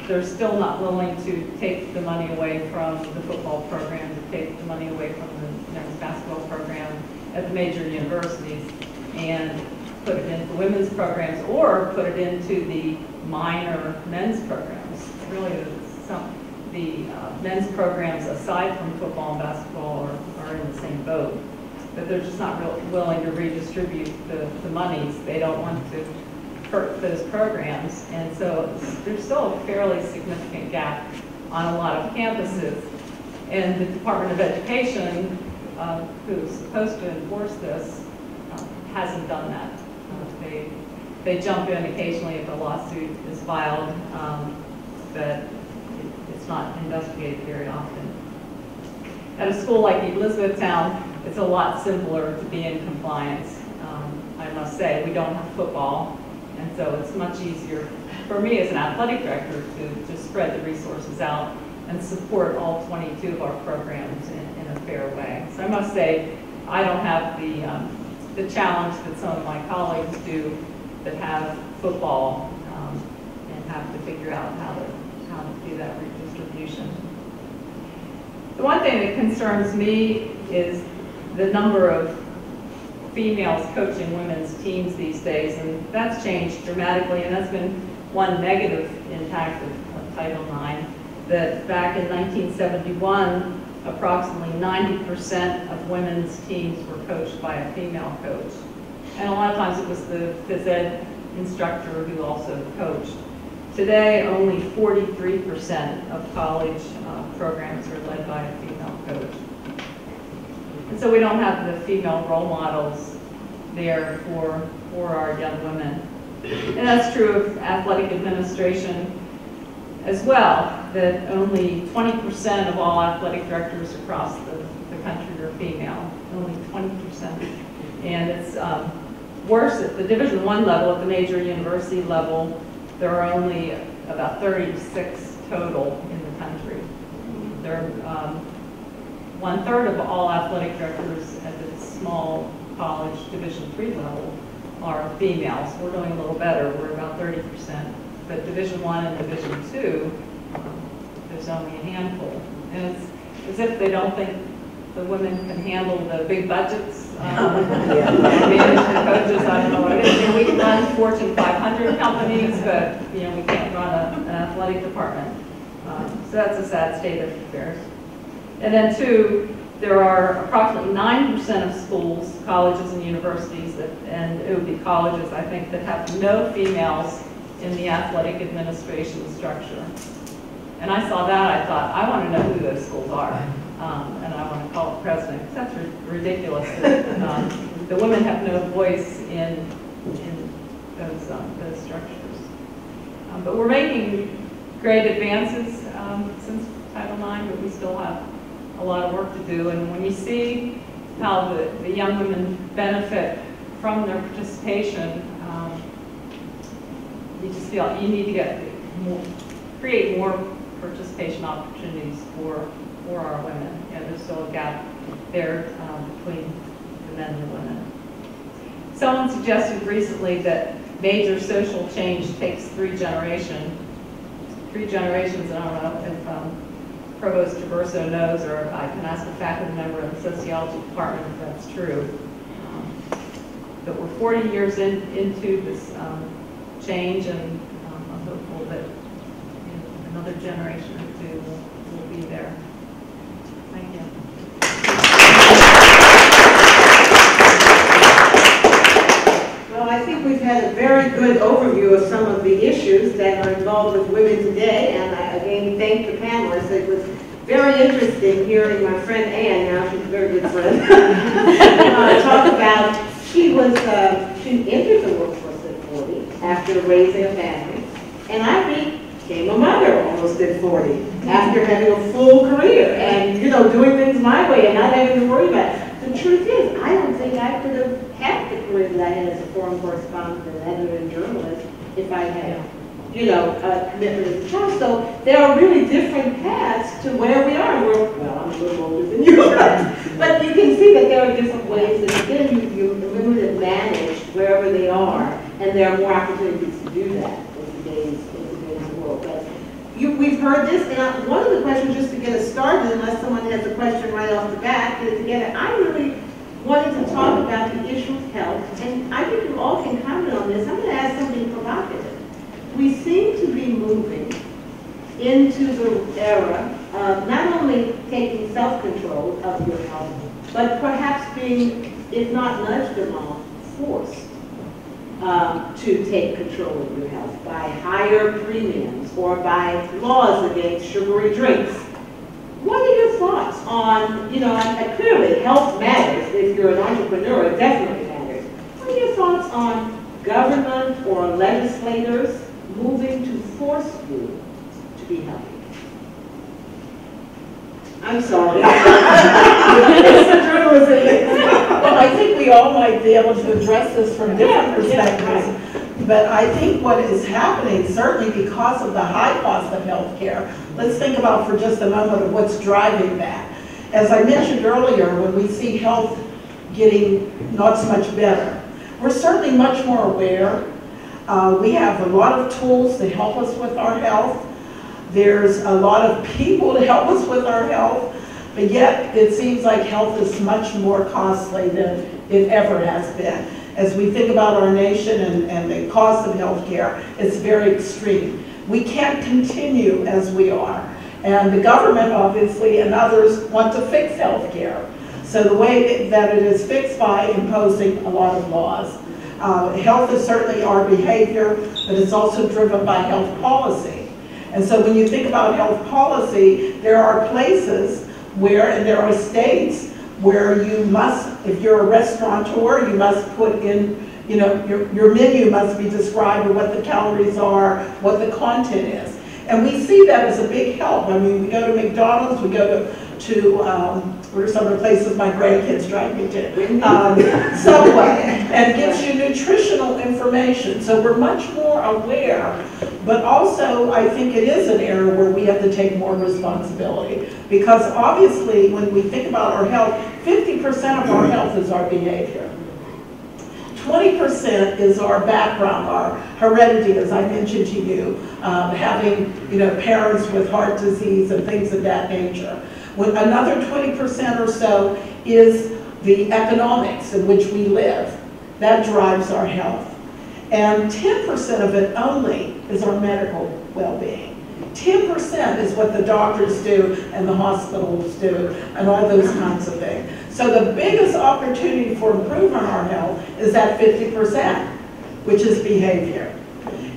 they're still not willing to take the money away from the football program, to take the money away from the men's basketball program at the major universities and put it into women's programs or put it into the minor men's programs. Really, the men's programs, aside from football and basketball, are in the same boat. But they're just not really willing to redistribute the monies. They don't want to hurt those programs. And so there's still a fairly significant gap on a lot of campuses. And the Department of Education, who's supposed to enforce this, hasn't done that. They jump in occasionally if a lawsuit is filed, but it's not investigated very often. At a school like Elizabethtown, it's a lot simpler to be in compliance. I must say, we don't have football, and so it's much easier for me as an athletic director to spread the resources out and support all 22 of our programs in a fair way. So I must say, I don't have the challenge that some of my colleagues do that have football and have to figure out how to do that redistribution. The one thing that concerns me is the number of females coaching women's teams these days, and that's changed dramatically, and that's been one negative impact of Title IX, that back in 1971, approximately 90% of women's teams were coached by a female coach. And a lot of times it was the phys ed instructor who also coached. Today, only 43% of college programs are led by a female coach. And so we don't have the female role models there for our young women. And that's true of athletic administration as well, that only 20% of all athletic directors across the country are female, only 20%. And it's worse at the Division I level, at the major university level, there are only about 36 total in the country. There are 1/3 of all athletic directors at the small college Division III level are females. We're doing a little better, we're about 30%. But Division I and Division II, there's only a handful. And it's as if they don't think the women can handle the big budgets. Manage the coaches, I don't know what it is. And we can run Fortune 500 companies, but we can't run an athletic department. So that's a sad state of affairs. And then two, there are approximately 9% of schools, colleges and universities, and it would be colleges, I think, that have no females in the athletic administration structure. And I saw that, I thought, I want to know who those schools are. And I want to call the president, because that's ridiculous. That, the women have no voice in those structures. But we're making great advances since Title IX, but we still have a lot of work to do. And when you see how the young women benefit from their participation, you just feel you need to get create more participation opportunities for our women. There's still a gap there between the men and the women. Someone suggested recently that major social change takes 3 generations. 3 generations, and I don't know if Provost Traverso knows, or I can ask a faculty member in the sociology department if that's true. But we're 40 years into this change, and I'm hopeful that another generation or 2 will be there. Thank you. Well, I think we've had a very good overview of some of the issues that are involved with women today, and I again thank the panelists. It was very interesting hearing my friend Ann, now she's a very good friend, talk about she entered the workforce at 40 after raising a family, and I became a mother almost at 40 after having a full career and doing things my way and not having to worry about it. The truth is, I don't think I could have had the career that I had as a foreign correspondent and editor and journalist if I had, a commitment as a child. So there are really different paths to where we are. Well, I'm a little older than you, but you can see that there are different ways that women have managed wherever they are, and there are more opportunities to do that in today's world. But we've heard this, and one of the questions, just to get us started, unless someone has a question right off the bat, is again, I really wanted to talk about the issue of health, and I think you all can comment on this. I'm going to ask something provocative. We seem to be moving into the era of not only taking self-control of your health, but perhaps being, if not nudged along, forced to take control of your health by higher premiums or by laws against sugary drinks. What are your thoughts on, clearly health matters. If you're an entrepreneur, it definitely matters. What are your thoughts on government or legislators moving to force you to be healthy? I'm sorry. Well, I think we all might be able to address this from different perspectives. But I think what is happening, certainly because of the high cost of health care, let's think about for just a moment of what's driving that. As I mentioned earlier, when we see health getting not so much better, we're certainly much more aware. We have a lot of tools to help us with our health. There's a lot of people to help us with our health, but yet it seems like health is much more costly than it ever has been. As we think about our nation and the cost of health care, it's very extreme. We can't continue as we are. And the government, obviously, and others want to fix health care. So the way that it is fixed by imposing a lot of laws. Health is certainly our behavior, but it's also driven by health policy. And so when you think about health policy, there are places where, and there are states where you must, if you're a restaurateur, you must put in, your menu must be described with what the calories are, what the content is. And we see that as a big help. I mean, we go to McDonald's, we go to what are some of the places my grandkids drive me to? Subway, and gives you nutritional information. So we're much more aware, but also I think it is an area where we have to take more responsibility. Because obviously when we think about our health, 50% of our health is our behavior. 20% is our background, our heredity, as I mentioned to you, having parents with heart disease and things of that nature. When another 20% or so is the economics in which we live. That drives our health. And 10% of it only is our medical well-being. 10% is what the doctors do and the hospitals do and all those kinds of things. So the biggest opportunity for improvement on our health is that 50%, which is behavior.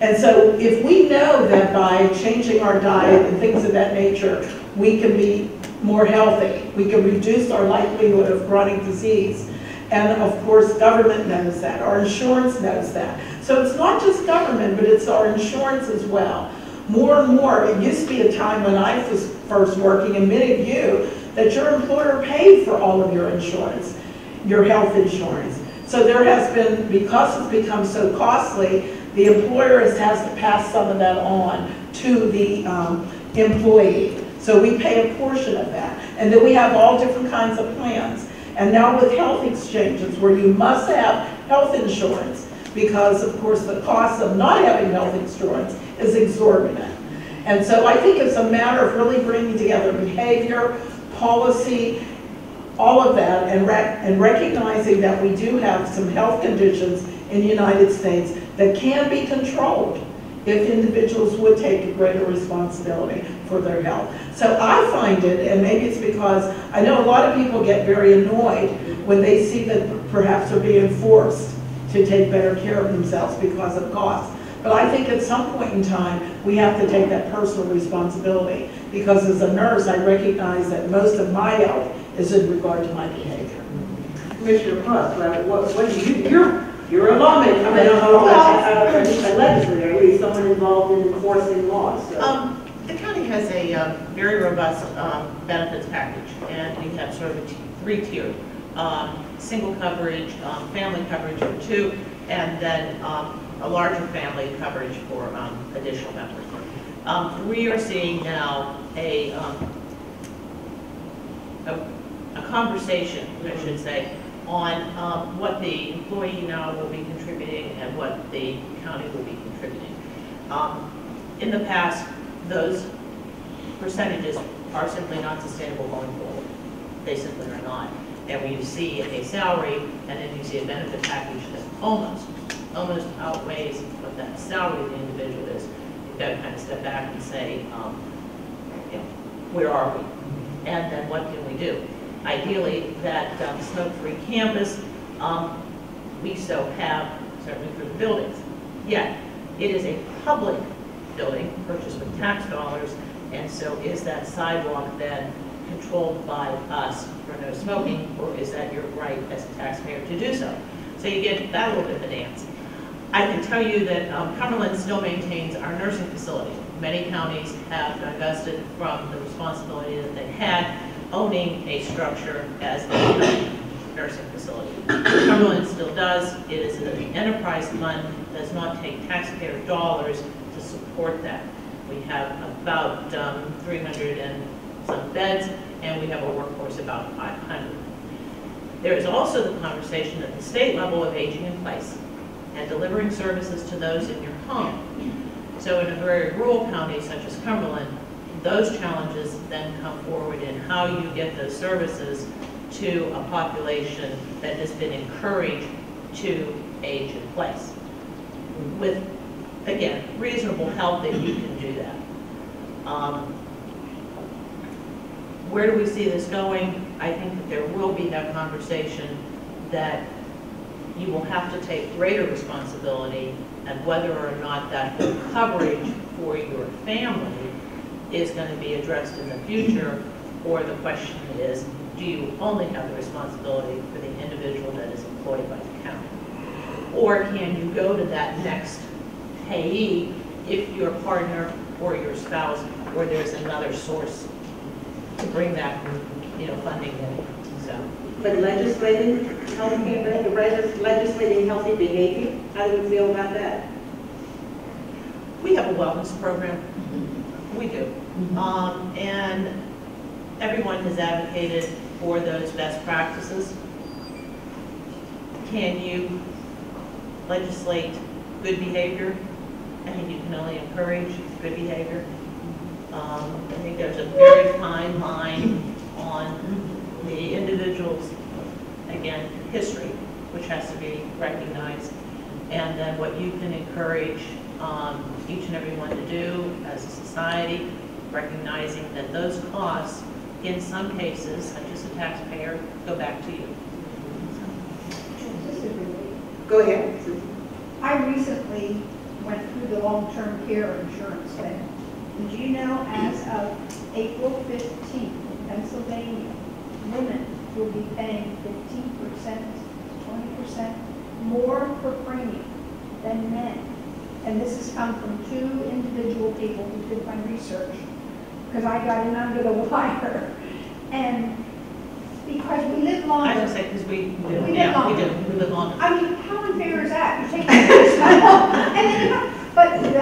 And so if we know that by changing our diet and things of that nature, we can be more healthy, we can reduce our likelihood of chronic disease. And of course, government knows that, our insurance knows that. So it's not just government, but it's our insurance as well. More and more, it used to be a time when I was first working, and many of you, that your employer paid for all of your insurance, your health insurance. So there has been, because it's become so costly, the employer has to pass some of that on to the employee. So we pay a portion of that. And then we have all different kinds of plans. And now with health exchanges, where you must have health insurance, because of course the cost of not having health insurance is exorbitant. And so I think it's a matter of really bringing together behavior, policy, all of that, and recognizing that we do have some health conditions in the United States that can be controlled if individuals would take a greater responsibility for their health. So I find it, and maybe it's because I know a lot of people get very annoyed when they see that perhaps they're being forced to take better care of themselves because of cost. But I think at some point in time, we have to take that personal responsibility, because as a nurse, I recognize that most of my health is in regard to my behavior. Commissioner Puss, what do you're a lawmaker, I mean, a legislator, at least someone involved in enforcing laws. So. The county has a very robust benefits package, and we have sort of a three-tiered. Single coverage, family coverage for 2, and then a larger family coverage for additional members. We are seeing now a conversation, I should say, on what the employee now will be contributing and what the county will be contributing. In the past, those percentages are simply not sustainable going forward. They simply are not. And when you see a salary and then you see a benefit package that almost outweighs what that salary of the individual is, you've got to kind of step back and say, where are we? And then what can we do? Ideally, that smoke-free campus, we so have, certainly for the buildings. Yet, it is a public building purchased with tax dollars, and so is that sidewalk then controlled by us for no smoking, or is that your right as a taxpayer to do so? So you get that little bit of a dance. I can tell you that Cumberland still maintains our nursing facility. Many counties have divested from the responsibility that they had owning a structure as a nursing facility. Cumberland still does. It is an enterprise fund, does not take taxpayer dollars to support that. We have about 300 and some beds, and we have a workforce about 500. There is also the conversation at the state level of aging in place and delivering services to those in your home. So in a very rural county such as Cumberland, those challenges then come forward in how you get those services to a population that has been encouraged to age in place. With, again, reasonable help that you can do that. Where do we see this going? I think that there will be that conversation that you will have to take greater responsibility, and whether or not that coverage for your family is going to be addressed in the future, or the question is, do you only have the responsibility for the individual that is employed by the county? Or can you go to that next payee if your partner or your spouse, or there's another source to bring that, funding in? So. But legislating healthy behavior, how do you feel about that? We have a wellness program. We do. And everyone has advocated for those best practices. Can you legislate good behavior? I think you can only encourage good behavior. I think there's a very fine line on the individual's, again, history, which has to be recognized, and then what you can encourage each and every one to do as a society, recognizing that those costs, in some cases, such as a taxpayer, go back to you. Go ahead. I recently went through the long-term care insurance thing. Did you know as of April 15th in Pennsylvania, women will be paying 15%, 20% more per premium than men? And this has come from 2 individual people who did my research, because I got in under the wire. And because we live longer. I was going to say, because we live longer. We live longer. I mean, how unfair is that? You take the and then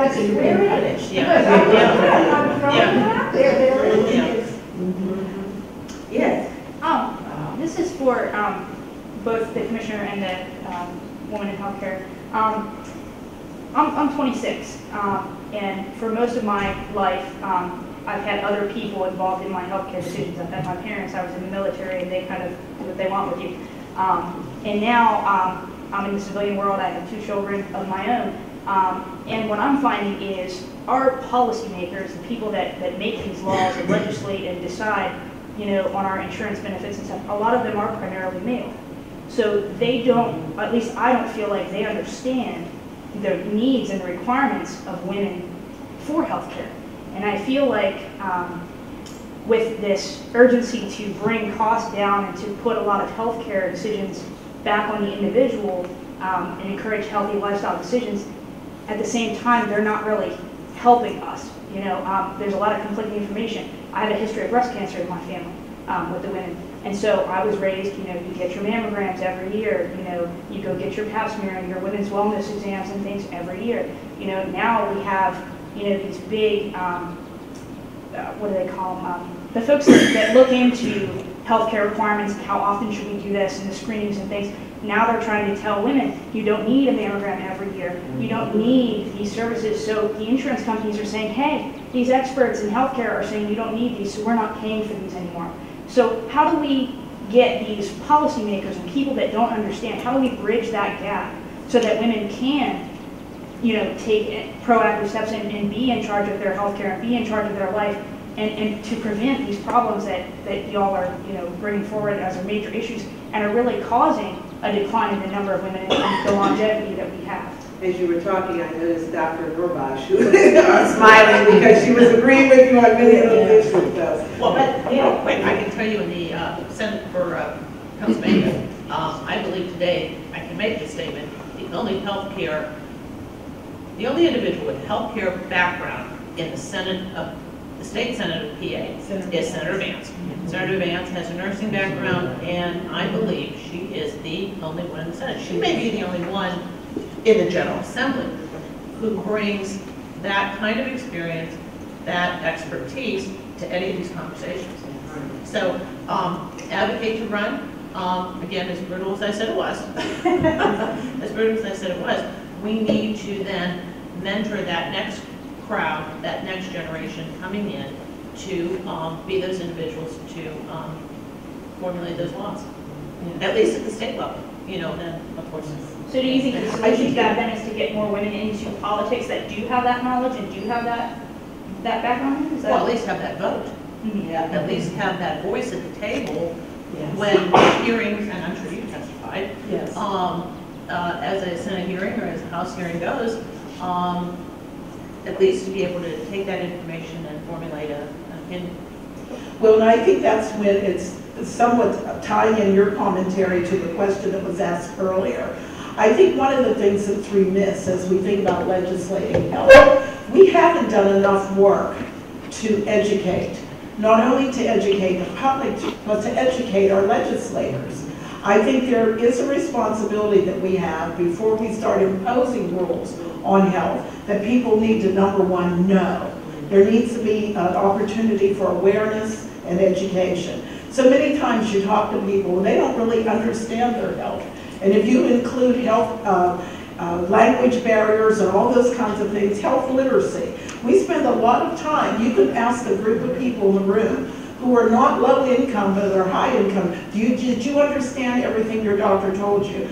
that's You're where being it is. punished. I'm throwing it out there, there it Yeah. is. Yes. This is for both the commissioner and the woman in healthcare. I'm 26, and for most of my life, I've had other people involved in my healthcare decisions. I've had my parents, I was in the military, and they kind of do what they want with you. And now I'm in the civilian world. I have 2 children of my own. And what I'm finding is our policymakers, the people that make these laws and legislate and decide, on our insurance benefits and stuff, a lot of them are primarily male. So they don't, at least I don't feel like they understand the needs and the requirements of women for healthcare. And I feel like with this urgency to bring costs down and to put a lot of healthcare decisions back on the individual and encourage healthy lifestyle decisions, at the same time, they're not really helping us. There's a lot of conflicting information. I have a history of breast cancer in my family with the women. And so I was raised, you get your mammograms every year, you go get your pap smear and your women's wellness exams and things every year. Now we have, these big, what do they call them? The folks that look into healthcare requirements and how often should we do this and the screenings and things. Now they're trying to tell women, you don't need a mammogram every year. You don't need these services. So the insurance companies are saying, hey, these experts in healthcare are saying you don't need these, so we're not paying for these anymore. So how do we get these policymakers and people that don't understand, how do we bridge that gap so that women can, take proactive steps and be in charge of their healthcare and be in charge of their life and to prevent these problems that y'all are, bringing forward as major issues and are really causing a decline in the number of women and the longevity that we have. As you were talking, I noticed Dr. Gorbash, who was smiling because she was agreeing with you on many of those issues. Well, real quick, I can tell you in the Senate for Pennsylvania, I believe today, I can make the statement, the only individual with healthcare background in the Senate of the state Senate of PA is Senator Vance. Senator Vance has a nursing background, and I believe she is the only one in the Senate. She may be the only one in the General Assembly who brings that kind of experience, that expertise to any of these conversations. So advocate to run. Again, as brutal as I said it was, as brutal as I said it was, we need to then mentor that next crowd, that next generation coming in to be those individuals to formulate those laws, at least at the state level, then of course. So do you think the solution to that then is to get more women into politics that do have that knowledge and do have that background? Is that well, at least have that vote. Mm-hmm. Yeah. At least have that voice at the table when hearings, and I'm sure you testified, Yes. As a Senate hearing or as a House hearing goes, at least to be able to take that information and formulate an opinion. Well, and I think that's when it's somewhat tying in your commentary to the question that was asked earlier. I think one of the things that's remiss as we think about legislating health, we haven't done enough work to educate, not only to educate the public, but to educate our legislators. I think there is a responsibility that we have before we start imposing rules on health that people need to, number one, know. There needs to be an opportunity for awareness and education. So many times you talk to people and they don't really understand their health. And if you include health, language barriers and all those kinds of things, health literacy, we spend a lot of time. You could ask a group of people in the room who are not low income but are high income, did you understand everything your doctor told you?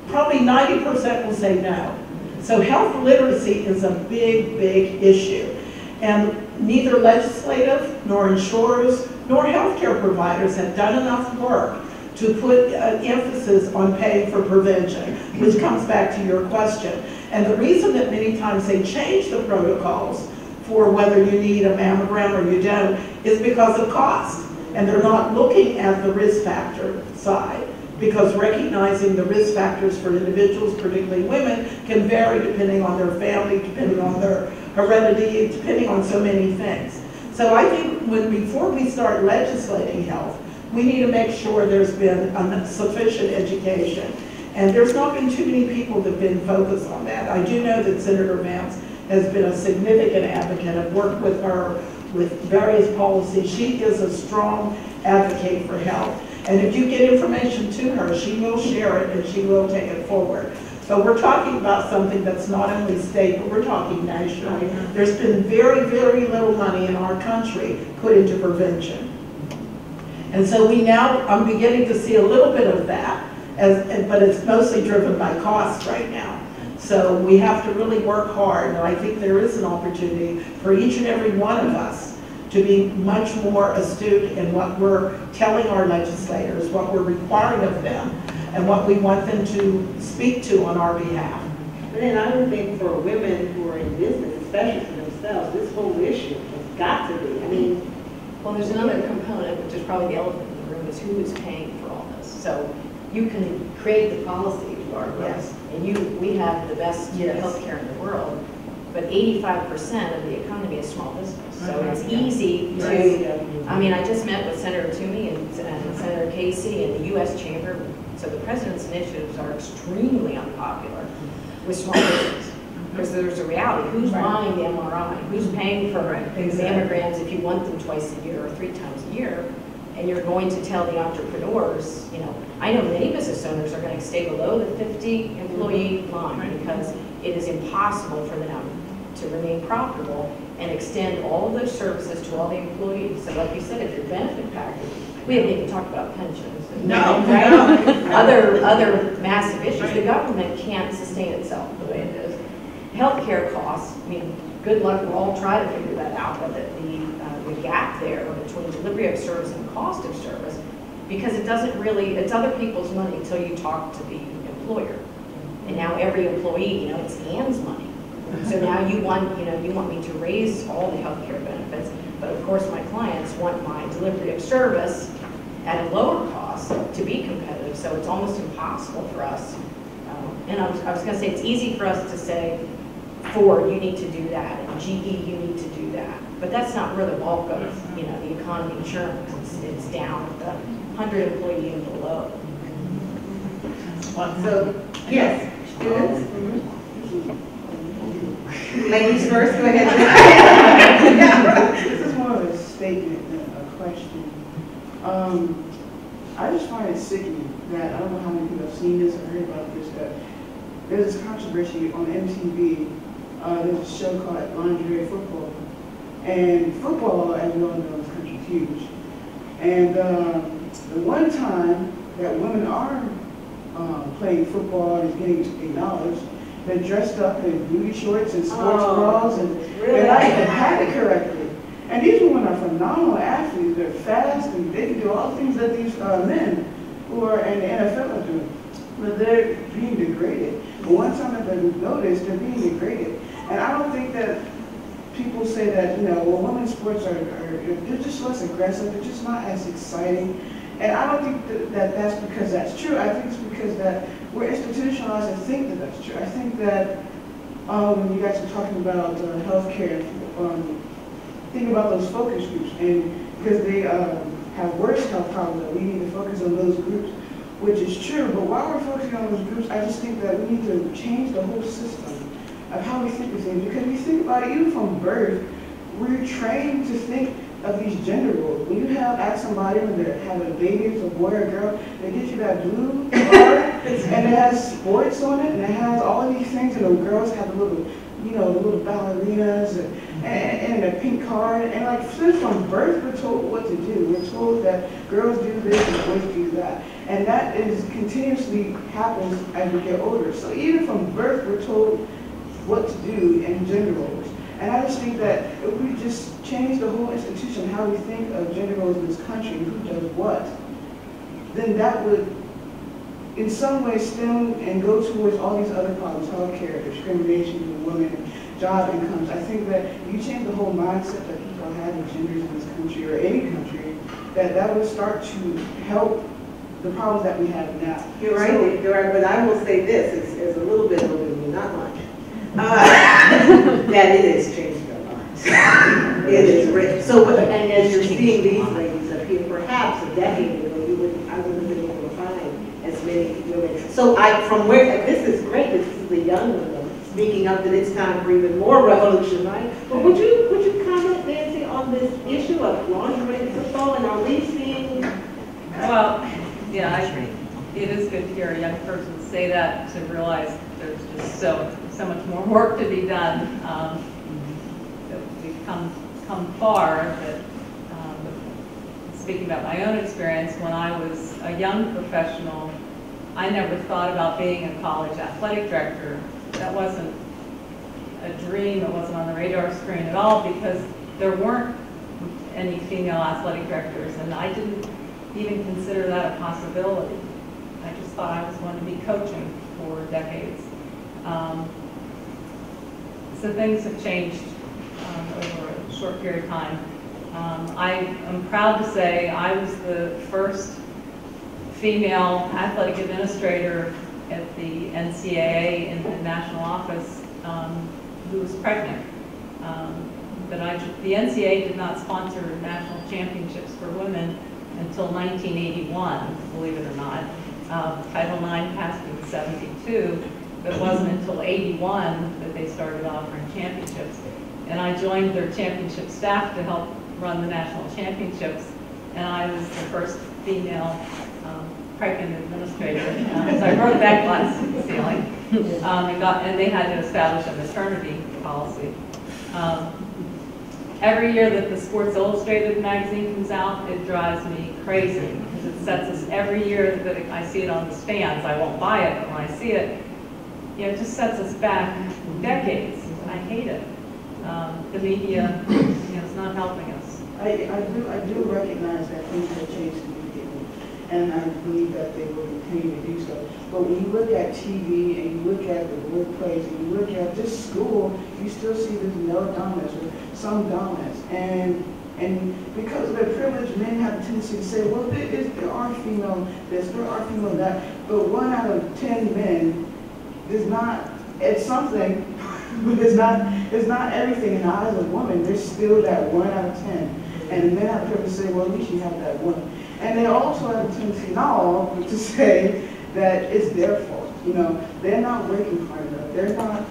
Probably 90% will say no. So health literacy is a big, big issue. And neither legislative, nor insurers, nor healthcare providers have done enough work to put emphasis on paying for prevention, which comes back to your question. And the reason that many times they change the protocols for whether you need a mammogram or you don't is because of cost. And they're not looking at the risk factor side, because recognizing the risk factors for individuals, particularly women, can vary depending on their family, depending on their heredity, depending on so many things. So I think before we start legislating health, we need to make sure there's been sufficient education. And there's not been too many people that have been focused on that. I do know that Senator Vance has been a significant advocate. I've worked with her with various policies. She is a strong advocate for health. And if you get information to her, she will share it and she will take it forward. So we're talking about something that's not only state, but we're talking nationally. There's been very, very little money in our country put into prevention. And so I'm beginning to see a little bit of that, but it's mostly driven by cost right now. So we have to really work hard, and I think there is an opportunity for each and every one of us to be much more astute in what we're telling our legislators, what we're requiring of them, and what we want them to speak to on our behalf. But then I would think for women who are in business, especially for themselves, this whole issue has got to be, I mean. Well, there's another component, which is probably the elephant in the room, is who is paying for all this. So you can create the policy to our Yes. and we have the best Yes. healthcare in the world, but 85% of the economy is small business. So it's easy to, I mean, I just met with Senator Toomey and Senator Casey and the U.S. Chamber. So the president's initiatives are extremely unpopular with small business. Because there's a reality, who's buying the MRI? Who's paying for the mammograms if you want them twice a year or 3 times a year? And you're going to tell the entrepreneurs, I know many business owners are going to stay below the 50 employee line because it is impossible for them to remain profitable and extend all of those services to all the employees. So like you said, if your benefit package, we haven't even talked about pensions. Other massive issues. The government can't sustain itself the way it is. Healthcare costs, I mean, good luck, we'll all try to figure that out, but the gap there between delivery of service and cost of service, because it doesn't really, it's other people's money until you talk to the employer. And now every employee, it's Ann's money. So now you want me to raise all the healthcare benefits, but of course my clients want my delivery of service at a lower cost to be competitive, so it's almost impossible for us. And I was going to say, it's easy for us to say, Ford, you need to do that, and GE, you need to do that. But that's not where the bulk of, the economy insurance. It's down at the 100 employee and below. So, yes, students? Ladies first, go ahead. This is more of a statement than a question. I just find it sickening that, I don't know how many people have seen this or heard about this, that there's this controversy on MTV. There's a show called Lingerie Football. And football, as we all know, is country huge. And the one time that women are playing football and getting acknowledged, they're dressed up in booty shorts and sports bras, and they're not even padded correctly. And these women are phenomenal athletes. They're fast and they can do all the things that these men who are in the NFL are doing. But they're being degraded. But one time that they've noticed, they're being degraded. And I don't think that people say that, women's sports they're just less aggressive, they're just not as exciting. And I don't think that that's because that's true. I think it's because that we're institutionalized and think that that's true. I think that when you guys are talking about healthcare, think about those focus groups, and because they have worse health problems, that we need to focus on those groups, which is true. But while we're focusing on those groups, I just think that we need to change the whole system of how we think of things. Because if you think about it, even from birth, we're trained to think of these gender roles. When you ask somebody when they're having a baby, it's a boy or a girl, they get you that blue card, and it has sports on it, and it has all of these things, and the girls have the little, the little ballerinas, and a pink card, and like from birth, we're told what to do. We're told that girls do this and boys do that, and that is continuously happens as we get older. So even from birth, we're told what to do in gender roles. And I just think that if we just change the whole institution, how we think of gender roles in this country, who does what, then that would, in some way, stem and go towards all these other problems, healthcare, discrimination of women, job incomes. I think that if you change the whole mindset that people have in genders in this country or any country, that would start to help the problems that we have now. You're right, but I will say this, it's a little bit older than me, not much. That it has changed their lives. It is rich. So, and as you're seeing these ladies up here, perhaps a decade ago, I wouldn't have been able to find as many women. So from where, this is great, this is the young women speaking up that it's time for even more revolution, right? But would you comment, Nancy, on this issue of lingerie in football, and are we seeing? Well, yeah, it is good to hear a young person say that, to realize there's just so much more work to be done. That we've come far. That speaking about my own experience, when I was a young professional, I never thought about being a college athletic director. That wasn't a dream. It wasn't on the radar screen at all, because there weren't any female athletic directors, and I didn't even consider that a possibility. I just thought I was going to be coaching for decades. So things have changed over a short period of time. I am proud to say I was the first female athletic administrator at the NCAA in the national office who was pregnant. But the NCAA did not sponsor national championships for women until 1981, believe it or not. Title IX passed in '72, but it wasn't until '81 that they started offering championships. And I joined their championship staff to help run the national championships, and I was the first female pregnant administrator. So I broke that glass ceiling, and they had to establish a maternity policy. Every year that the Sports Illustrated magazine comes out, it drives me crazy, because it sets us, every year that I see it on the stands, I won't buy it, but when I see it, it just sets us back decades. I hate it. The media, is not helping us. I do recognize that things have changed significantly, and I believe that they will continue to do so. But when you look at TV and you look at the workplace and you look at just school, you still see this male dominance or some dominance. And because of their privilege, men have a tendency to say, well, there are female this, there are female that, but 1 out of 10 men is not, it's something, but it's not everything in the eyes of a woman. There's still that 1 out of 10. And men have a privilege to say, well, at least you have that one. And they also have a tendency now to say that it's their fault. They're not working hard enough. They're not,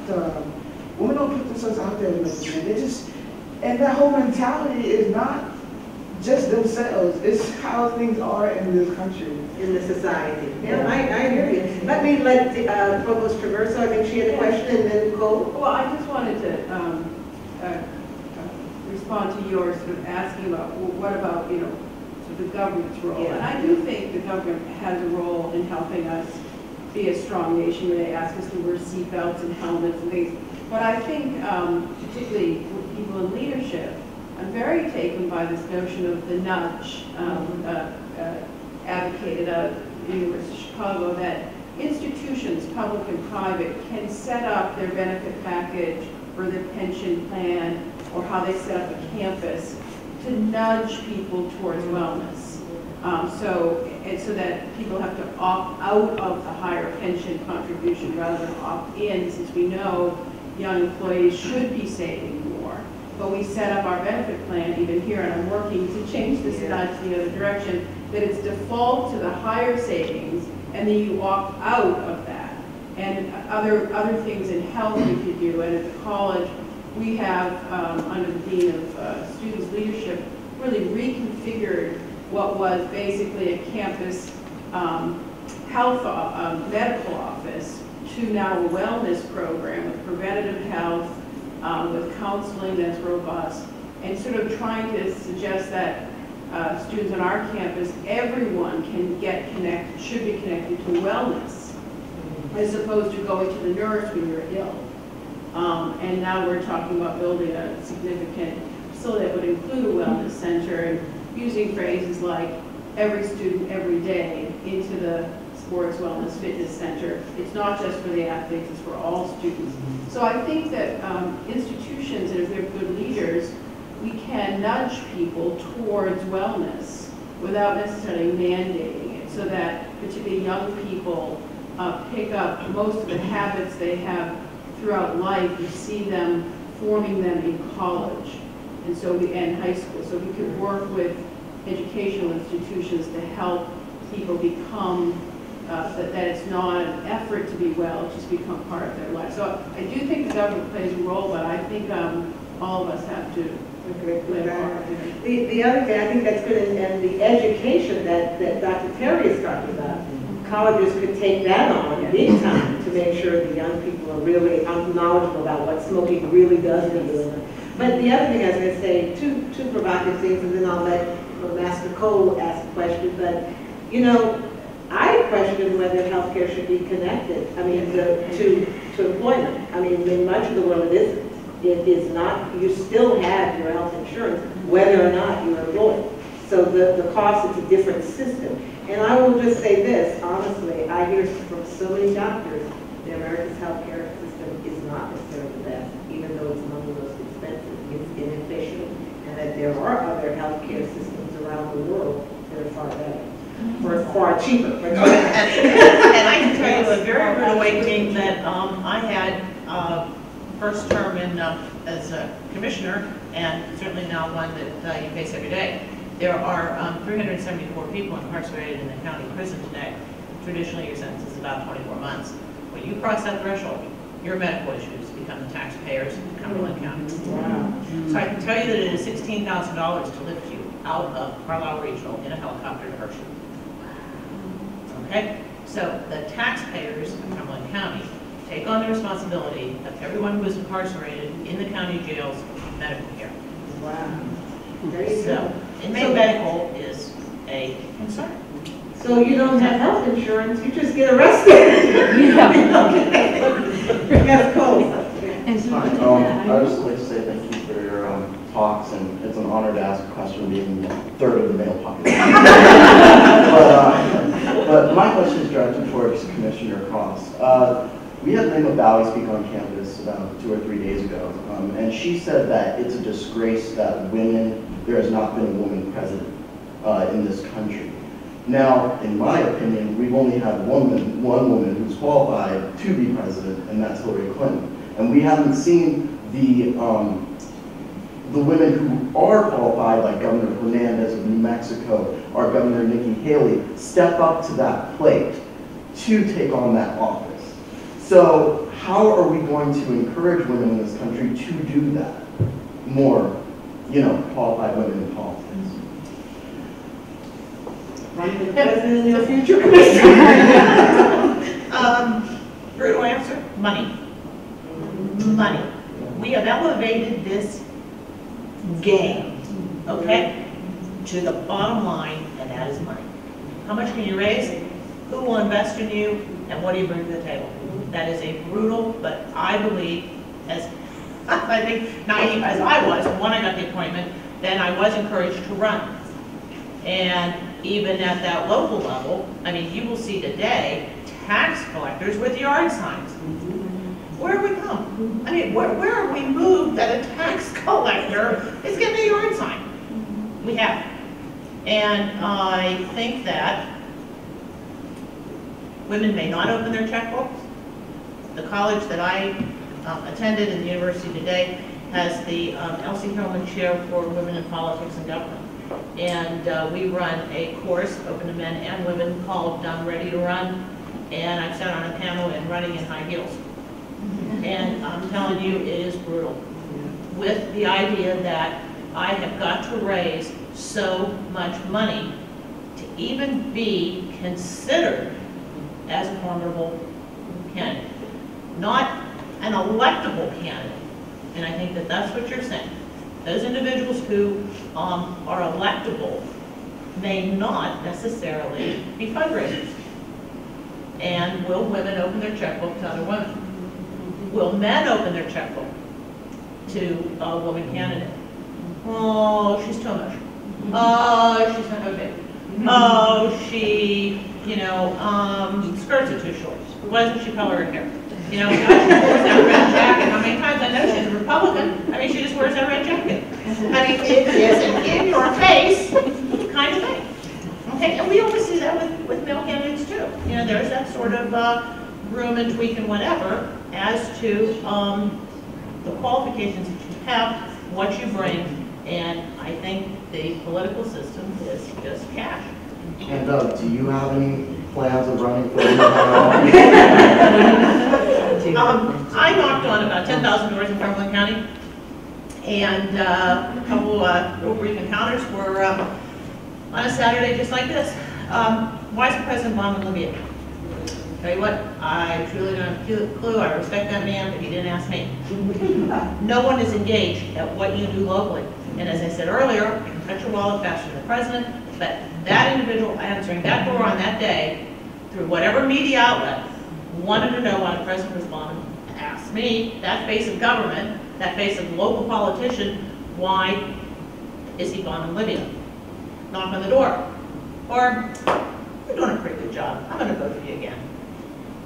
women don't put themselves out there to make men. They just, and that whole mentality is not just themselves. It's how things are in this country. In the society. Yeah, I hear you. Let Provost Traverso, I think she had a question, and then Nicole. Well, I just wanted to respond to your sort of asking about, well, what about, sort of the government's role? Yeah. And I do think the government has a role in helping us be a strong nation. They ask us to wear seatbelts and helmets and things. But I think, particularly with people in leadership, I'm very taken by this notion of the nudge advocated at the University of Chicago, that institutions, public and private, can set up their benefit package or their pension plan or how they set up a campus to nudge people towards wellness. So that people have to opt out of the higher pension contribution rather than opt in, since we know young employees should be saving more. But we set up our benefit plan, even here, and I'm working to change this nudge the other direction, that it's default to the higher savings, and then you opt out of that. And other things in health we could do, and at the college, we have, under the Dean of Students Leadership, really reconfigured what was basically a campus health medical office to now a wellness program with preventative health, with counseling that's robust, and sort of trying to suggest that students on our campus, everyone should be connected to wellness, as opposed to going to the nurse when you're ill. And now we're talking about building a significant facility that would include a wellness center, and using phrases like every student every day into the sports wellness fitness center. It's not just for the athletes, it's for all students. So I think that institutions, and if they're good leaders, we can nudge people towards wellness without necessarily mandating it, so that particularly young people pick up most of the habits they have throughout life. You see them forming them in college and high school. So we could work with educational institutions to help people become that it's not an effort to be well, it's just become part of their life. So I do think the government plays a role, but I think all of us have to play a part. The other thing, I think that's good, and the education that Dr. Terry is talking about, colleges could take that on big time to make sure the young people are really knowledgeable about what smoking really does to you. But the other thing I was going to say, two provocative things, and then I'll let Master Cole ask a question. But, you know, I question whether healthcare should be connected, I mean, to employment. I mean, in much of the world it isn't. It is not, you still have your health insurance, whether or not you're employed. So the cost is a different system. And I will just say this, honestly, I hear from so many doctors, the American healthcare system is not necessarily the best, even though it's among the most expensive. It's inefficient, and that there are other healthcare systems around the world that are far better, or far cheaper. And I can tell you a very rude awakening that I had first term in as a commissioner, and certainly now one that you face every day. There are 374 people incarcerated in the county prison today. Traditionally, your sentence is about 24 months. When you cross that threshold, your medical issues become the taxpayers in Cumberland County. Wow. So I can tell you that it is $16,000 to lift you out of Carlisle Regional in a helicopter to Hershey. Okay? So the taxpayers of Cumberland County take on the responsibility of everyone who is incarcerated in the county jails medical care. Wow. There you So, go. inmate medical is a concern. So you don't have health insurance, you just get arrested. Yes, Cole. Hi, I would just like to say thank you for your talks, and it's an honor to ask a question being the third of the male population. but my question is directed towards Commissioner Cross. We had Lima Bowie speak on campus about 2 or 3 days ago, and she said that it's a disgrace that there has not been a woman president in this country. Now, in my opinion, we've only had one woman who's qualified to be president, and that's Hillary Clinton. And we haven't seen the women who are qualified, like Governor Hernandez of New Mexico or Governor Nikki Haley, step up to that plate to take on that office. So how are we going to encourage women in this country to do that? More, qualified women in politics. Run for the president in your future commissioner. Brutal answer, money. Money. We have elevated this game, okay, to the bottom line, and that is money. How much can you raise? Who will invest in you? And what do you bring to the table? That is a brutal, but I believe, I think naive as I was when I got the appointment, then I was encouraged to run. And even at that local level, I mean, you will see today tax collectors with yard signs. Where have we come? I mean, where have we moved that a tax collector is getting a yard sign? We have. And I think that women may not open their checkbooks. The college that I attended in the university today has the Elsie Hillman Chair for Women in Politics and Government. And we run a course open to men and women called Ready to Run. And I've sat on a panel in running in high heels. And I'm telling you, it is brutal. With the idea that I have got to raise so much money to even be considered as a formidable candidate. Not an electable candidate. And I think that that's what you're saying. Those individuals who are electable may not necessarily be fundraisers. And will women open their checkbook to other women? Will men open their checkbook to a woman candidate? Oh, she's too much. Oh, she's not okay. Oh, she, skirts are too short. Why doesn't she color her hair? She wears that red jacket. How many times I know she's a Republican? I mean, she just wears that red jacket. I mean, it is an in your face kind of thing. Okay, and we always see that with male candidates too. There's that sort of room and tweak and whatever as to the qualifications that you have, what you bring, and I think the political system is just cash. And do you have any plans of running for the I knocked on about 10,000 doors in Cumberland County, and a couple real brief encounters were on a Saturday just like this. Why is the president bombing Libya? Tell you what, I truly don't have a clue. I respect that man, but he didn't ask me. No one is engaged at what you do locally. And as I said earlier, you can cut your wallet faster than the president, but that individual answering that door on that day, through whatever media outlet, wanted to know why the president was bombing, asked me, that face of government, that face of local politician, why is he bombing Libya? Knock on the door. Or, you're doing a pretty good job. I'm going to vote for you again.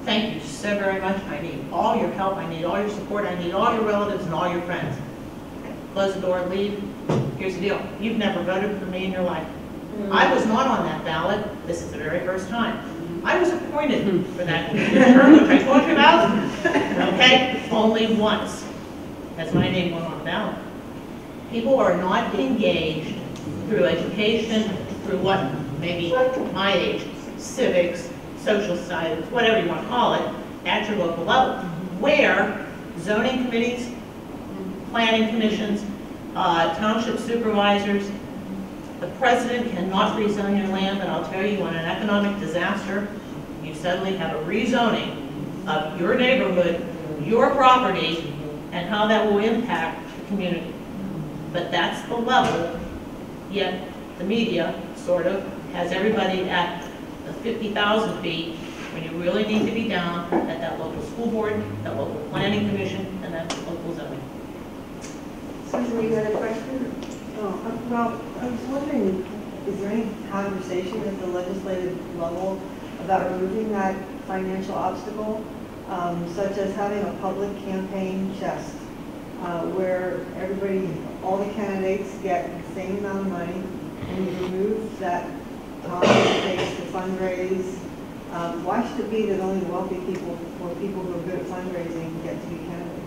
Thank you so very much. I need all your help. I need all your support. I need all your relatives and all your friends. Close the door and leave. Here's the deal. You've never voted for me in your life. I was not on that ballot. This is the very first time. I was appointed for that term, which I told you about. Okay? Only once. That's my name went on the ballot. People are not engaged through education, through what maybe my age, civics, social science, whatever you want to call it, at your local level, where zoning committees, planning commissions, township supervisors, the president cannot rezone your land, and I'll tell you, on an economic disaster, you suddenly have a rezoning of your neighborhood, your property, and how that will impact the community. But that's the level, yet the media sort of has everybody at the 50,000 feet when you really need to be down at that local school board, that local planning commission, and that local zoning. Susan, you had a question? Oh, well, I was wondering, is there any conversation at the legislative level about removing that financial obstacle, such as having a public campaign chest, where everybody, all the candidates get the same amount of money, and you remove that time it takes to fundraise? Why should it be that only wealthy people or people who are good at fundraising get to be candidates?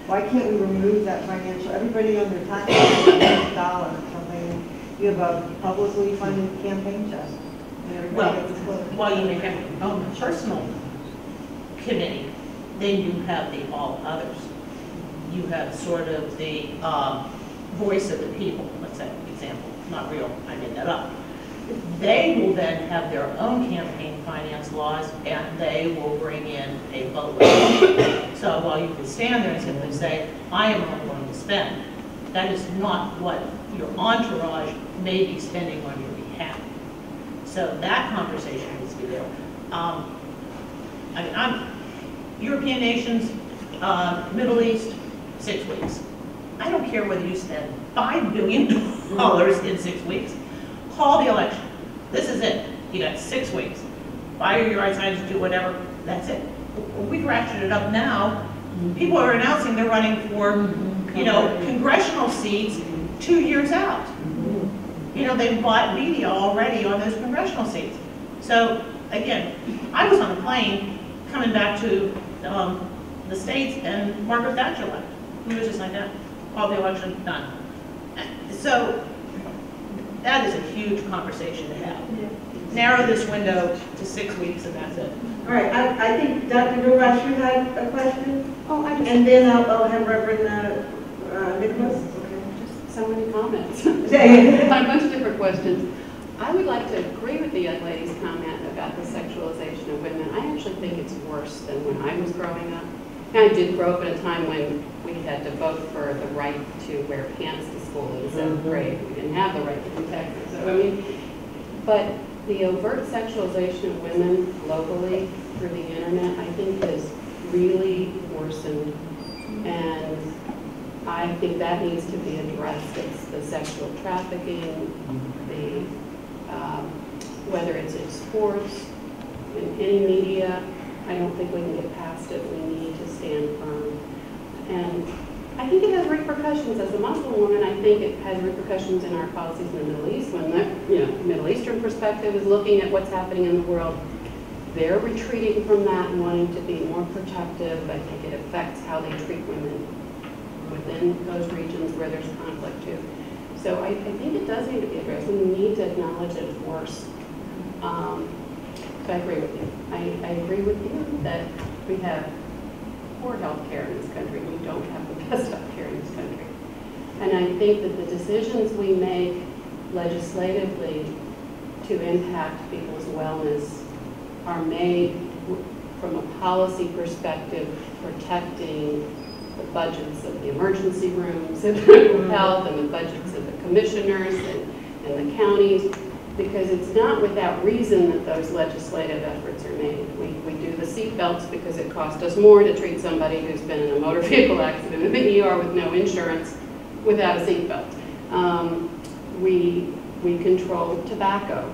Why can't we remove that financial, everybody on their tax gets $1 or something, you have a publicly funded campaign chest, and everybody gets a split. Well, you may have your own personal committee, then you have the all others. You have sort of the voice of the people, let's say, example, not real, I made that up. They will then have their own campaign finance laws, and they will bring in a vote. So while you can stand there and simply say, I am not going to spend, that is not what your entourage may be spending on your behalf. So that conversation needs to be there. European nations, Middle East, 6 weeks. I don't care whether you spend $5 billion in 6 weeks. Call the election. This is it. You got 6 weeks. Buy your yard signs, do whatever. That's it. We've ratcheted it up now. People are announcing they're running for, congressional seats 2 years out. They've bought media already on those congressional seats. So again, I was on a plane coming back to the States, and Margaret Thatcher left. We was just like that. All the election done. So that is a huge conversation to have. Yeah. Narrow this window to 6 weeks, and that's it. All right, I think Dr. Durbash, you had a question? Oh, I just... And then I'll have Reverend Nicholas. Okay, just so many comments. A bunch of different questions. I would like to agree with the young lady's comment about the sexualization of women. I actually think it's worse than when I was growing up. And I did grow up at a time when we had to vote for the right to wear pants to school in 7th grade. We didn't have the right to protect them. So, but the overt sexualization of women locally through the internet, I think, has really worsened. And I think that needs to be addressed. It's the sexual trafficking, whether it's in sports, in any media. I don't think we can get past it. We need to stand firm. And I think it has repercussions. As a Muslim woman, I think it has repercussions in our policies in the Middle East. When the Middle Eastern perspective is looking at what's happening in the world, they're retreating from that and wanting to be more protective. I think it affects how they treat women within those regions where there's conflict too. So I think it does need to be addressed. We need to acknowledge it's worse. So I agree with you. I agree with you that we have poor health care in this country. We don't have the best health care in this country. And I think that the decisions we make legislatively to impact people's wellness are made from a policy perspective, protecting the budgets of the emergency rooms and health and the budgets of the commissioners and the counties, because it's not without reason that those legislative efforts are made. We do the seat belts because it costs us more to treat somebody who's been in a motor vehicle accident in the ER with no insurance without a seat belt. We control tobacco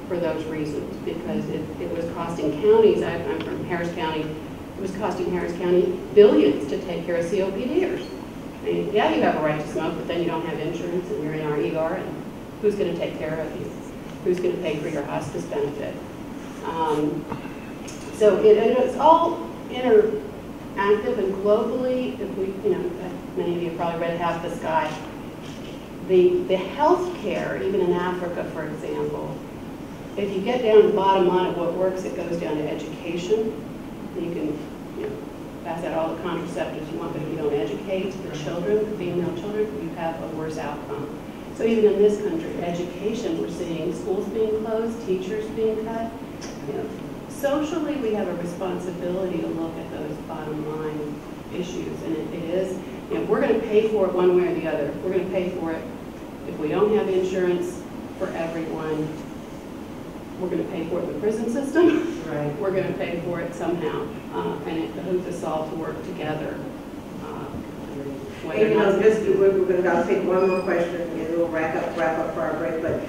for those reasons, because it was costing counties, I'm from Harris County, it was costing Harris County billions to take care of COPDers. I mean, yeah, you have a right to smoke, but then you don't have insurance and you're in our ER, and who's going to take care of you? Who's going to pay for your hospice benefit? So it's all interactive, and globally, if we, many of you probably read Half the Sky, the health care, even in Africa, for example, if you get down to the bottom line of what works, it goes down to education. You can pass out all the contraceptives you want, but if you don't educate the children, the female children, you have a worse outcome. So even in this country, education, we're seeing schools being closed, teachers being cut. Socially, we have a responsibility to look at those bottom line issues, and it is, we're going to pay for it one way or the other. We're going to pay for it if we don't have insurance for everyone. We're going to pay for it in the prison system. Right. We're going to pay for it somehow, and it behooves us all to work together. We're going to take one more question, and we'll wrap up for our break. But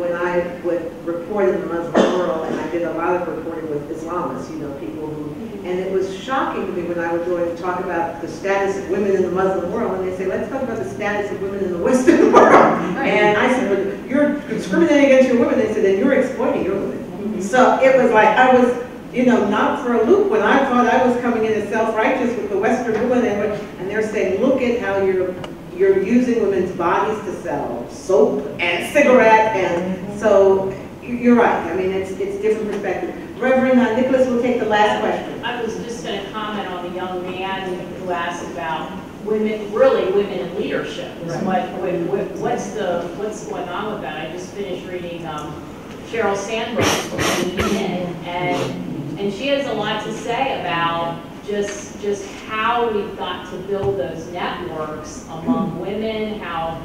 when I would report in the Muslim world, and I did a lot of reporting with Islamists, people who, and it was shocking to me when I was going to talk about the status of women in the Muslim world, and they say, let's talk about the status of women in the Western world. Right. And I said, well, you're discriminating against your women. They said, then you're exploiting your women. Mm-hmm. So it was like, I was, not for a loop when I thought I was coming in as self-righteous with the Western women, and they're saying, look at how you're using women's bodies to sell soap and cigarettes, and so you're right. I mean, it's different perspective. Reverend Nicholas will take the last question. I was just going to comment on the young man who asked about women in leadership. Right. What's going on with that? I just finished reading Sheryl Sandberg's book, and she has a lot to say about just how we've got to build those networks among women, how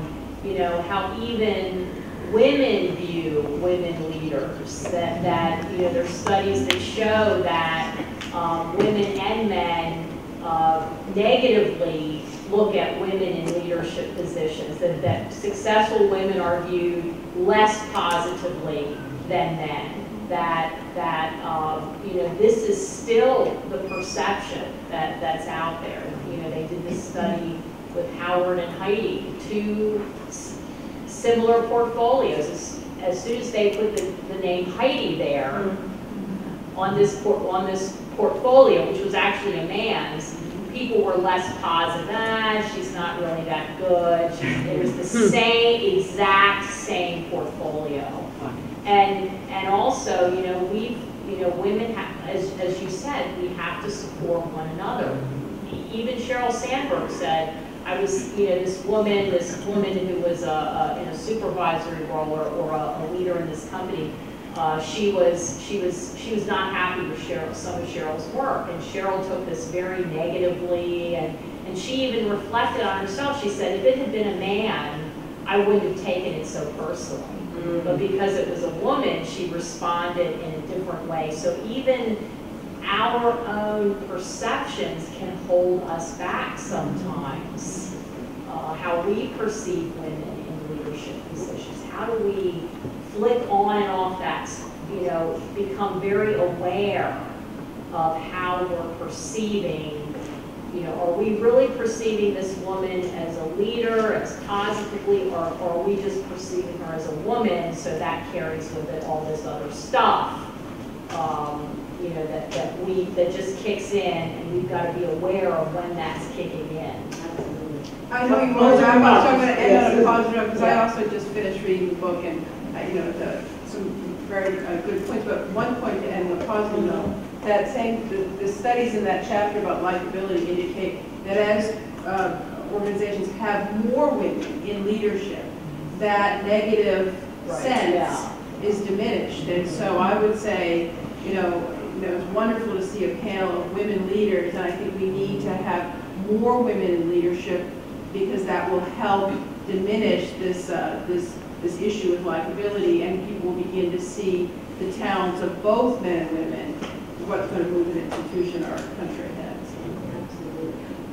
even women view women leaders, that there's studies that show that women and men negatively look at women in leadership positions, that successful women are viewed less positively than men, that this is still the perception that's out there. They did this study with Howard and Heidi, two similar portfolios. As soon as they put the name Heidi there on this portfolio, which was actually a man's, people were less positive. She's not really that good. It was the exact same portfolio. And also, women have, as you said, we have to support one another. Even Sheryl Sandberg said, I was, this woman who was in a supervisory role or a leader in this company. She was not happy with some of Cheryl's work, and Sheryl took this very negatively, and she even reflected on herself. She said, if it had been a man, I wouldn't have taken it so personally. But because it was a woman, she responded in a different way. So even our own perceptions can hold us back sometimes. How we perceive women in leadership positions. How do we flick on and off that, become very aware of how we're perceiving, are we really perceiving this woman as a leader, as positively, or are we just perceiving her as a woman, so that carries with it all this other stuff, that just kicks in, and we've got to be aware of when that's kicking in. I know you want to, I'm going to end on a positive note, because I also just finished reading the book, and some very good points, but one point to end on a positive note, that the studies in that chapter about likability indicate that as organizations have more women in leadership, that negative sense is diminished. And so I would say, it's wonderful to see a panel of women leaders, and I think we need to have more women in leadership because that will help diminish this issue with likability, and people will begin to see the talents of both men and women, what's going to move an institution or a country ahead.